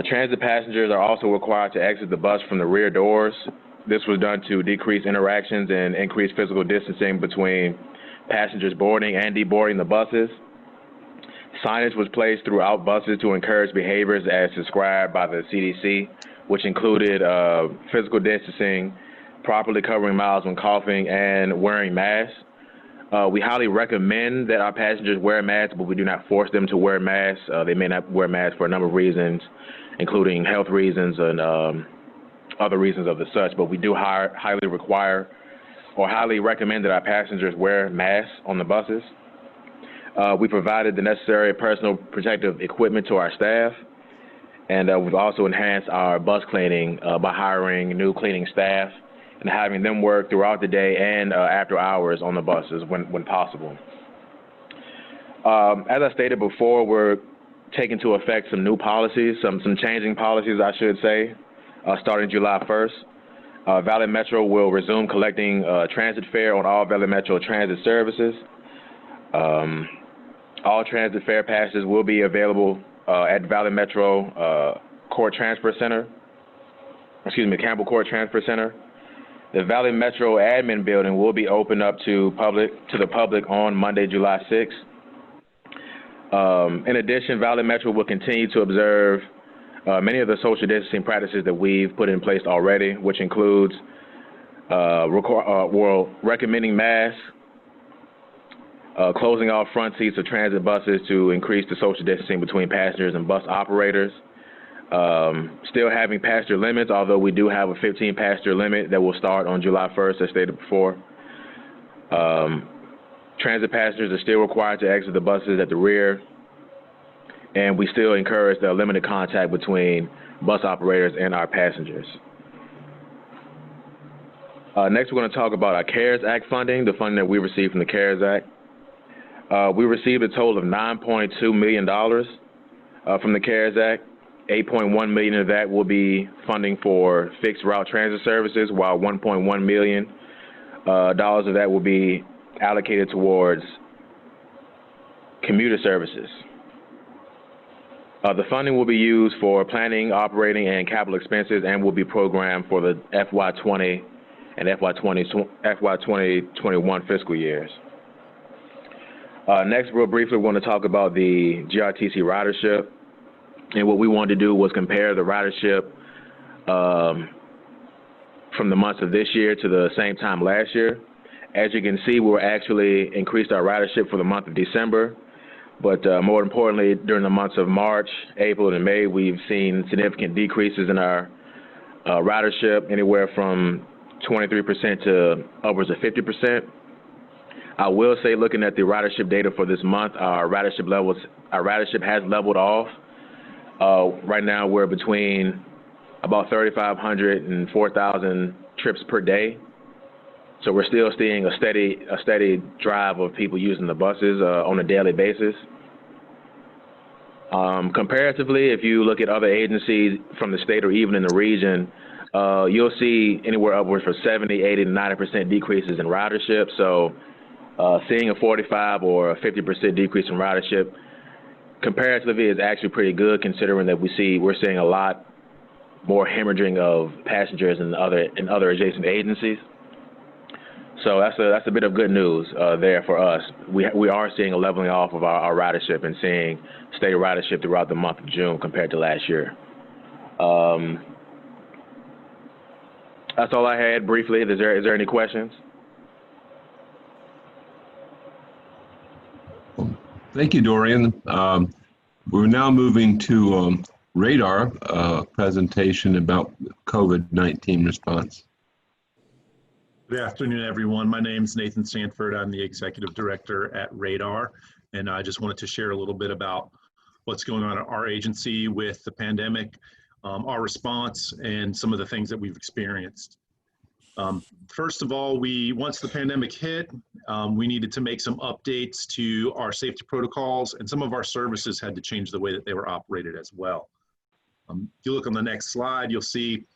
Speaker 11: Transit passengers are also required to exit the bus from the rear doors. This was done to decrease interactions and increase physical distancing between passengers boarding and deboarding the buses. Signage was placed throughout buses to encourage behaviors as prescribed by the CDC, which included physical distancing, properly covering mouths when coughing, and wearing masks. We highly recommend that our passengers wear masks, but we do not force them to wear masks. They may not wear masks for a number of reasons, including health reasons and other reasons of the such, but we do highly require or highly recommend that our passengers wear masks on the buses. We provided the necessary personal protective equipment to our staff, and we've also enhanced our bus cleaning by hiring new cleaning staff and having them work throughout the day and after hours on the buses when possible. As I stated before, we're taking into effect some new policies, some changing policies, I should say, starting July 1st. Valley Metro will resume collecting transit fare on all Valley Metro transit services. All transit fare passes will be available at Valley Metro Court Transfer Center, Campbell Court Transfer Center. The Valley Metro Admin Building will be open up to the public on Monday, July 6th. In addition, Valley Metro will continue to observe many of the social distancing practices that we've put in place already, which includes recommending masks, closing off front seats of transit buses to increase the social distancing between passengers and bus operators. Still having passenger limits, although we do have a 15 passenger limit that will start on July 1st, as stated before. Transit passengers are still required to exit the buses at the rear, and we still encourage the limited contact between bus operators and our passengers. Next, we're going to talk about our CARES Act funding, the funding that we received from the CARES Act. We received a total of $9.2 million from the CARES Act. $8.1 million of that will be funding for fixed route transit services, while $1.1 million of that will be allocated towards commuter services. The funding will be used for planning, operating, and capital expenses, and will be programmed for the FY20 and FY2021 fiscal years. Next, real briefly, we're going to talk about the GRTC ridership. And what we wanted to do was compare the ridership from the months of this year to the same time last year. As you can see, we actually increased our ridership for the month of December. But more importantly, during the months of March, April, and May, we've seen significant decreases in our ridership, anywhere from 23% to upwards of 50%. I will say, looking at the ridership data for this month, our ridership has leveled off Right now, we're between about 3,500 and 4,000 trips per day. So we're still seeing a steady drive of people using the buses on a daily basis. Comparatively, if you look at other agencies from the state or even in the region, you'll see anywhere upwards from 70, 80, to 90% decreases in ridership. So seeing a 45 or a 50% decrease in ridership comparatively is actually pretty good, considering that we're seeing a lot more hemorrhaging of passengers in other adjacent agencies. So that's a bit of good news there for us. We are seeing a leveling off of our ridership and seeing steady ridership throughout the month of June compared to last year. That's all I had briefly. Is there any questions?
Speaker 3: Thank you, Dorian. We're now moving to Radar presentation about COVID-19 response.
Speaker 13: Good afternoon, everyone. My name is Nathan Sanford. I'm the Executive Director at Radar, and I just wanted to share a little bit about what's going on at our agency with the pandemic, our response, and some of the things that we've experienced. First of all, once the pandemic hit, we needed to make some updates to our safety protocols, and some of our services had to change the way that they were operated as well. If you look on the next slide, you'll see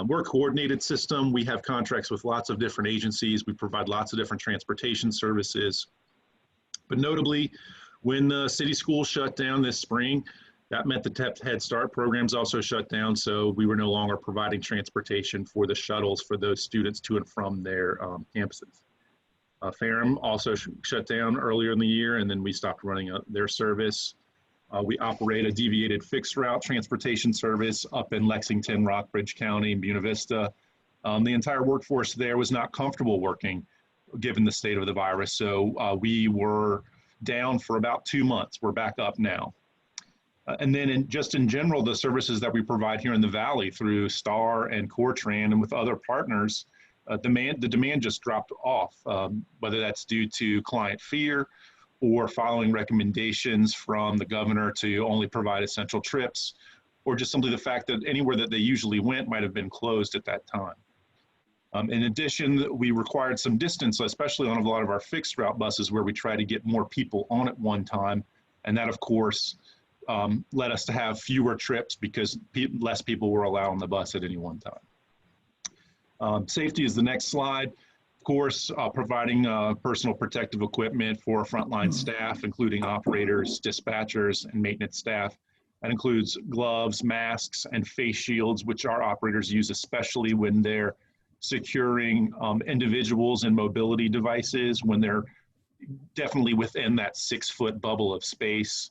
Speaker 13: we're a coordinated system. We have contracts with lots of different agencies. We provide lots of different transportation services. But notably, when the city schools shut down this spring, that meant the Head Start programs also shut down, so we were no longer providing transportation for the shuttles for those students to and from their campuses. Ferrum also shut down earlier in the year, and then we stopped running their service. We operate a deviated fixed route transportation service up in Lexington, Rockbridge County, and Buena Vista. The entire workforce there was not comfortable working given the state of the virus, so we were down for about 2 months. We're back up now. And then just in general, the services that we provide here in the Valley through STAR and Cortran and with other partners, the demand just dropped off, whether that's due to client fear or following recommendations from the governor to only provide essential trips, or just simply the fact that anywhere that they usually went might have been closed at that time. In addition, we required some distance, especially on a lot of our fixed route buses where we try to get more people on at one time. And that, of course, led us to have fewer trips because less people were allowed on the bus at any one time. Safety is the next slide. Of course, providing personal protective equipment for frontline staff, including operators, dispatchers, and maintenance staff. That includes gloves, masks, and face shields, which our operators use especially when they're securing individuals and mobility devices, when they're definitely within that 6-foot bubble of space.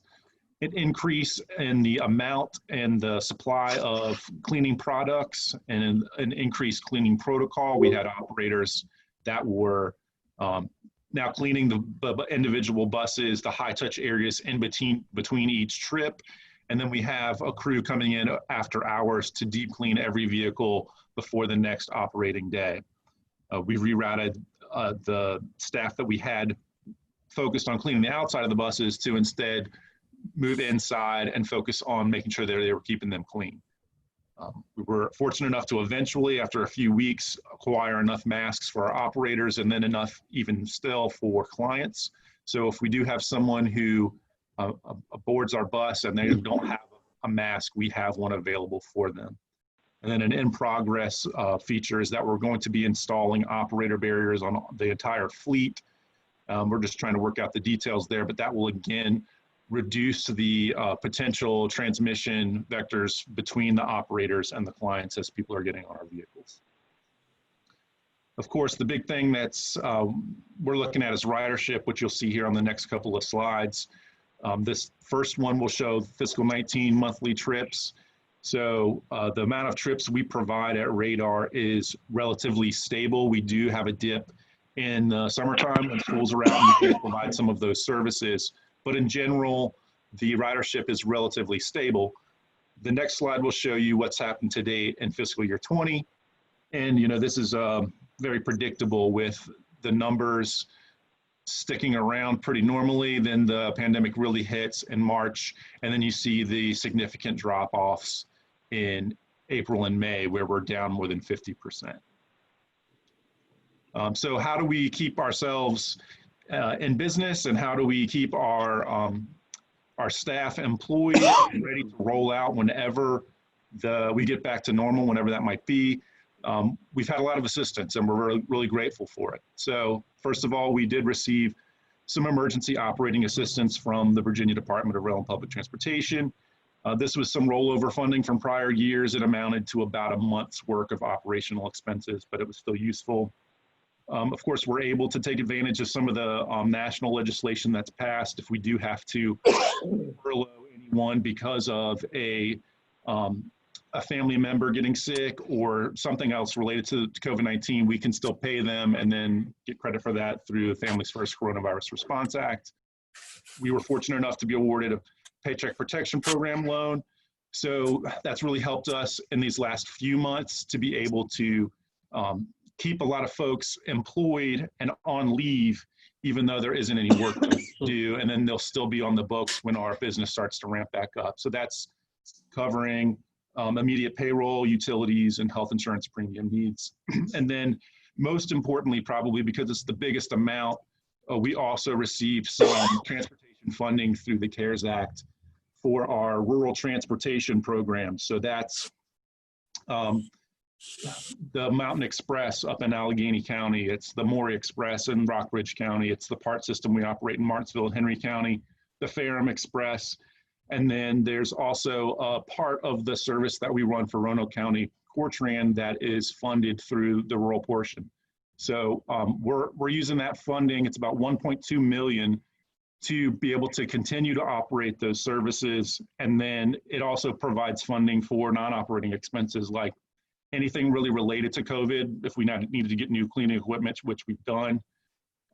Speaker 13: An increase in the amount and the supply of cleaning products and an increased cleaning protocol. We had operators that were now cleaning the individual buses, the high-touch areas in between each trip. And then we have a crew coming in after hours to deep clean every vehicle before the next operating day. We rerouted the staff that we had focused on cleaning the outside of the buses to instead move inside and focus on making sure that they were keeping them clean. We were fortunate enough to eventually, after a few weeks, acquire enough masks for our operators and then enough even still for clients. So if we do have someone who boards our bus and they don't have a mask, we have one available for them. And then an in-progress feature is that we're going to be installing operator barriers on the entire fleet. We're just trying to work out the details there, but that will again reduce the potential transmission vectors between the operators and the clients as people are getting on our vehicles. Of course, the big thing that's we're looking at is ridership, which you'll see here on the next couple of slides. This first one will show fiscal 19 monthly trips. So the amount of trips we provide at Radar is relatively stable. We do have a dip in the summertime when schools are out and we provide some of those services. But in general, the ridership is relatively stable. The next slide will show you what's happened to date in fiscal year 20. And, you know, this is very predictable with the numbers sticking around pretty normally. Then the pandemic really hits in March, and then you see the significant drop-offs in April and May, where we're down more than 50%. So how do we keep ourselves in business, and how do we keep our staff employed and ready to roll out whenever we get back to normal, whenever that might be? We've had a lot of assistance, and we're really, really grateful for it. So first of all, we did receive some emergency operating assistance from the Virginia Department of Rail and Public Transportation. This was some rollover funding from prior years. It amounted to about a month's work of operational expenses, but it was still useful. Of course, we're able to take advantage of some of the national legislation that's passed if we do have to furlough anyone because of a family member getting sick or something else related to COVID-19. We can still pay them and then get credit for that through the Families First Coronavirus Response Act. We were fortunate enough to be awarded a Paycheck Protection Program loan. So that's really helped us in these last few months to be able to keep a lot of folks employed and on leave, even though there isn't any work to do, and then they'll still be on the books when our business starts to ramp back up. So that's covering immediate payroll, utilities, and health insurance premium needs. And then most importantly, probably because it's the biggest amount, we also received some transportation funding through the CARES Act for our rural transportation program. So that's the Mountain Express up in Allegheny County. It's the Maury Express in Rockbridge County. It's the PART system we operate in Martinsville and Henry County, the Ferrum Express. And then there's also a part of the service that we run for Roanoke County Cortran that is funded through the rural portion. So we're using that funding. It's about 1.2 million to be able to continue to operate those services. And then it also provides funding for non-operating expenses like anything really related to COVID, if we needed to get new cleaning equipment, which we've done.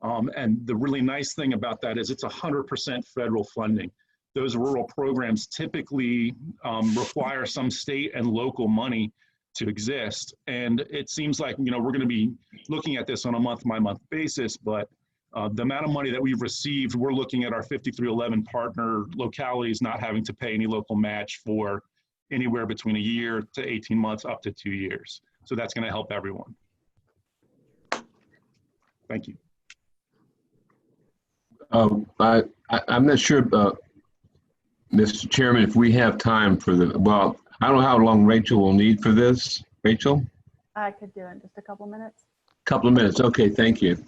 Speaker 13: And the really nice thing about that is it's 100% federal funding. Those rural programs typically require some state and local money to exist. And it seems like, we're going to be looking at this on a month-by-month basis, but the amount of money that we've received, we're looking at our 5311 partner localities not having to pay any local match for anywhere between a year to 18 months up to 2 years. So that's going to help everyone. Thank you.
Speaker 3: I'm not sure, Mr. Chairman, if we have time for well, I don't know how long Rachel will need for this. Rachel?
Speaker 17: I could do it in just a couple minutes.
Speaker 3: Couple of minutes. Okay, thank you.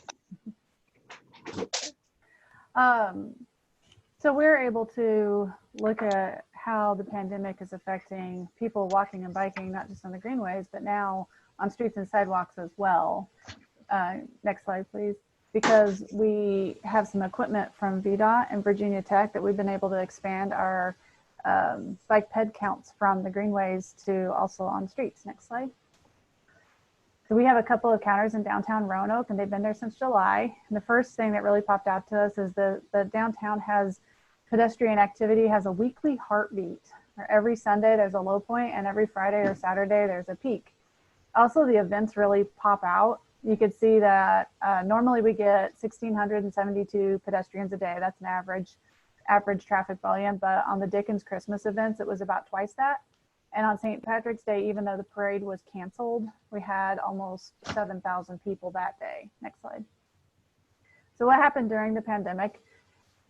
Speaker 17: So we're able to look at how the pandemic is affecting people walking and biking, not just on the greenways, but now on streets and sidewalks as well. Next slide, please. Because we have some equipment from VDOT and Virginia Tech that we've been able to expand our bike ped counts from the greenways to also on streets. Next slide. So we have a couple of counters in downtown Roanoke, and they've been there since July. And the first thing that really popped out to us is the downtown has pedestrian activity has a weekly heartbeat. Every Sunday there's a low point, and every Friday or Saturday there's a peak. Also, the events really pop out. You could see that normally we get 1,672 pedestrians a day. That's an average traffic volume. But on the Dickens Christmas events, it was about twice that. And on St. Patrick's Day, even though the parade was canceled, we had almost 7,000 people that day. Next slide. So what happened during the pandemic?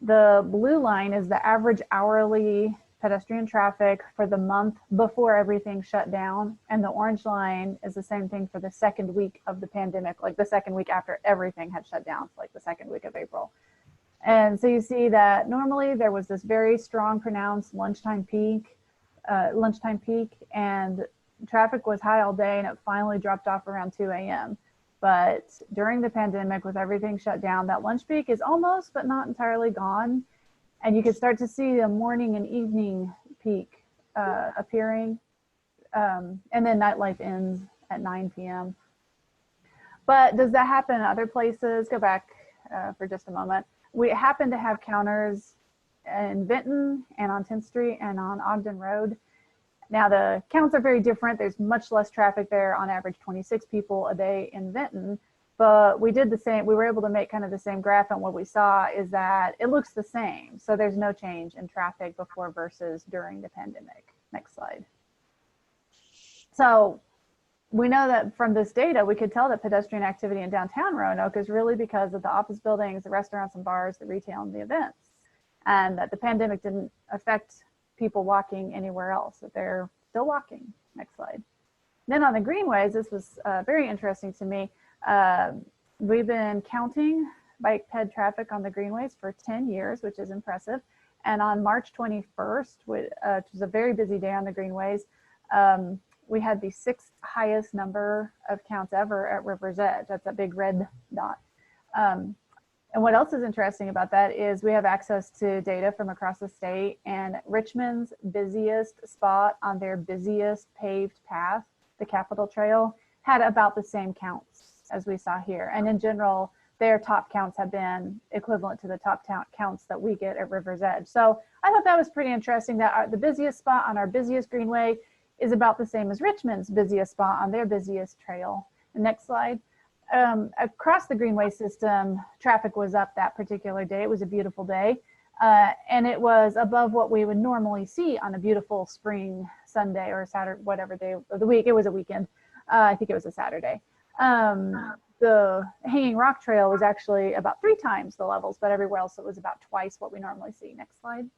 Speaker 17: The blue line is the average hourly pedestrian traffic for the month before everything shut down. And the orange line is the same thing for the second week of the pandemic, like the second week after everything had shut down, like the second week of April. And so you see that normally there was this very strong, pronounced lunchtime peak, and traffic was high all day, and it finally dropped off around 2 a.m. But during the pandemic, with everything shut down, that lunch peak is almost, but not entirely gone. And you can start to see the morning and evening peak appearing. And then nightlife ends at 9 p.m. But does that happen in other places? Go back for just a moment. We happen to have counters in Benton and on 10th Street and on Ogden Road. Now the counts are very different. There's much less traffic there, on average 26 people a day in Benton. but we did the same. We were able to make kind of the same graph, and what we saw is that it looks the same. So there's no change in traffic before versus during the pandemic. Next slide. So we know that from this data, we could tell that pedestrian activity in downtown Roanoke is really because of the office buildings, the restaurants and bars, the retail and the events, and that the pandemic didn't affect people walking anywhere else, that they're still walking. Next slide. Then on the Greenways, this was very interesting to me. We've been counting bike ped traffic on the Greenways for 10 years, which is impressive. And on March 21st, which was a very busy day on the Greenways, we had the 6th highest number of counts ever at River's Edge. That's that big red dot. And what else is interesting about that is we have access to data from across the state, and Richmond's busiest spot on their busiest paved path, the Capitol Trail, had about the same counts as we saw here. And in general, their top counts have been equivalent to the top counts that we get at River's Edge. So I thought that was pretty interesting that the busiest spot on our busiest Greenway is about the same as Richmond's busiest spot on their busiest trail. The next slide. Across the Greenway system, traffic was up that particular day. It was a beautiful day. And it was above what we would normally see on a beautiful spring Sunday or Saturday, whatever day of the week. It was a weekend. I think it was a Saturday. The Hanging Rock Trail was actually about 3 times the levels, but everywhere else it was about twice what we normally see. Next slide.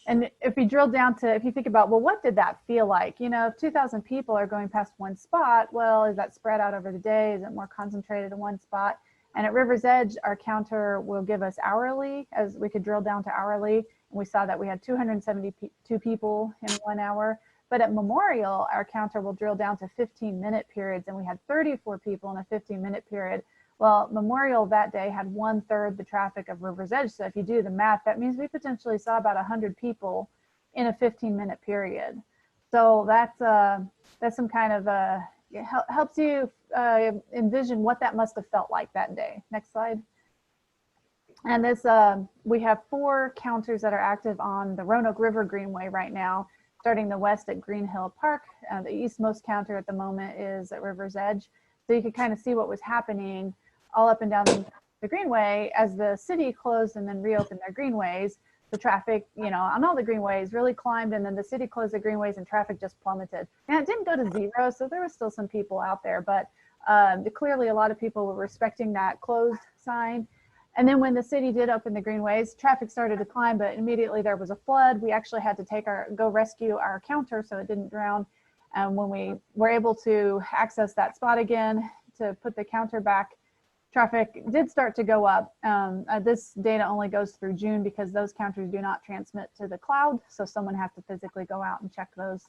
Speaker 17: And if you drill down to, if you think about, well, what did that feel like? You know, if 2,000 people are going past one spot, well, is that spread out over the day? Is it more concentrated in one spot? And at River's Edge, our counter will give us hourly, as we could drill down to hourly. And we saw that we had 272 people in 1 hour. But at Memorial, our counter will drill down to 15-minute periods, and we had 34 people in a 15-minute period. Well, Memorial that day had 1/3 the traffic of River's Edge. So if you do the math, that means we potentially saw about 100 people in a 15-minute period. So that's some kind of it helps you envision what that must have felt like that day. Next slide. And this we have 4 counters that are active on the Roanoke River Greenway right now, starting the west at Green Hill Park. The eastmost counter at the moment is at River's Edge. So you could kind of see what was happening all up and down the Greenway as the city closed and then reopened their greenways. The traffic, you know, on all the greenways really climbed, and then the city closed the greenways and traffic just plummeted. Now it didn't go to 0, so there was still some people out there, but clearly a lot of people were respecting that closed sign. And then when the city did open the greenways, traffic started to climb, but immediately there was a flood. We actually had to go rescue our counter so it didn't drown. And when we were able to access that spot again to put the counter back, traffic did start to go up. This data only goes through June because those counters do not transmit to the cloud. So someone has to physically go out and check those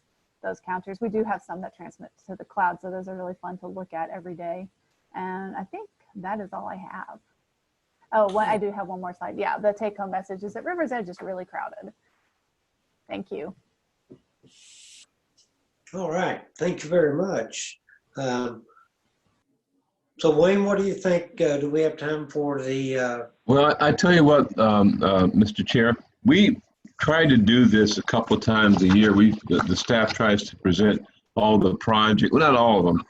Speaker 17: counters. We do have some that transmit to the cloud, so those are really fun to look at every day. And I think that is all I have. Oh, I do have one more slide. Yeah, the take-home message is that River's Edge is really crowded. Thank you.
Speaker 1: All right, thank you very much. So Wayne, what do you think? Do we have time for the?
Speaker 3: Well, I tell you what, Mr. Chair, we try to do this a couple of times a year. The staff tries to present all the projects, well, not all of them,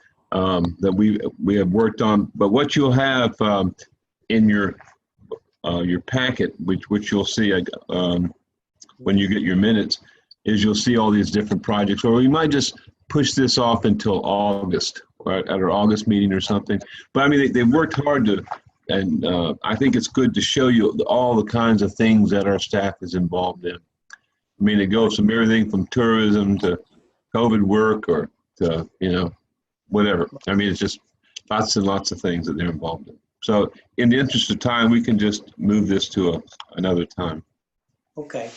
Speaker 3: that we have worked on. But what you'll have in your packet, which you'll see when you get your minutes, is you'll see all these different projects. Or we might just push this off until August, right, at our August meeting or something. But I mean, they've worked hard to, and I think it's good to show you all the kinds of things that our staff is involved in. I mean, it goes from everything from tourism to COVID work or to, you know, whatever. I mean, it's just lots and lots of things that they're involved in. So in the interest of time, we can just move this to another time.
Speaker 1: Okay.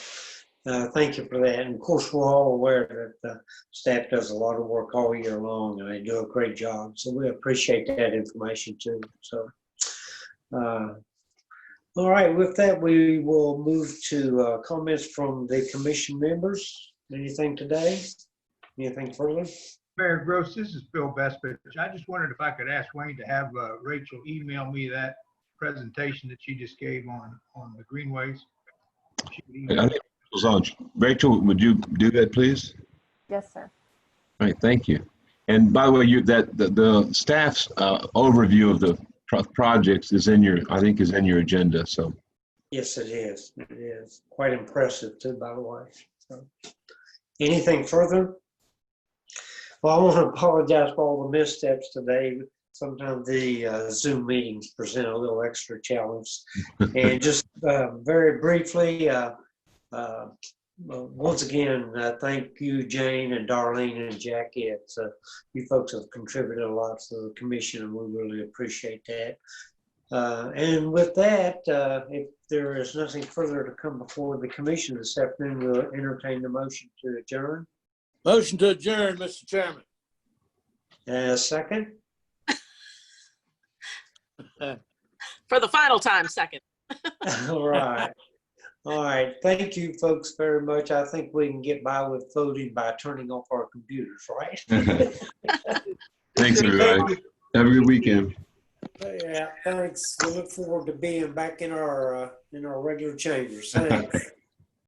Speaker 1: Thank you for that. And of course, we're all aware that the staff does a lot of work all year long, and they do a great job. So we appreciate that information too. So, all right, with that, we will move to comments from the commission members. Anything today? Anything further?
Speaker 12: Mayor Gross, this is Bill Bestfitch. I just wondered if I could ask Wayne to have Rachel email me that presentation that she just gave on the greenways.
Speaker 3: I think it was on. Rachel, would you do that, please?
Speaker 17: Yes, sir.
Speaker 3: All right, thank you. And by the way, the staff's overview of the projects is in your, I think, is in your agenda. So.
Speaker 1: Yes, it is. It is quite impressive too, by the way. So, anything further? Well, I want to apologize for all the missteps today. Sometimes the Zoom meetings present a little extra challenge. And just very briefly, once again, thank you, Jane and Darlene and Jackie. You folks have contributed a lot to the commission, and we really appreciate that. And with that, if there is nothing further to come before the commission this afternoon, we'll entertain the motion to adjourn.
Speaker 7: Motion to adjourn, Mr. Chairman.
Speaker 1: Second?
Speaker 6: For the final time, second.
Speaker 1: All right. All right. Thank you, folks, very much. I think we can get by with voting by turning off our computers, right?
Speaker 3: Thanks, everybody. Have a good weekend.
Speaker 1: Yeah, thanks. We look forward to being back in our regular chambers. Thanks.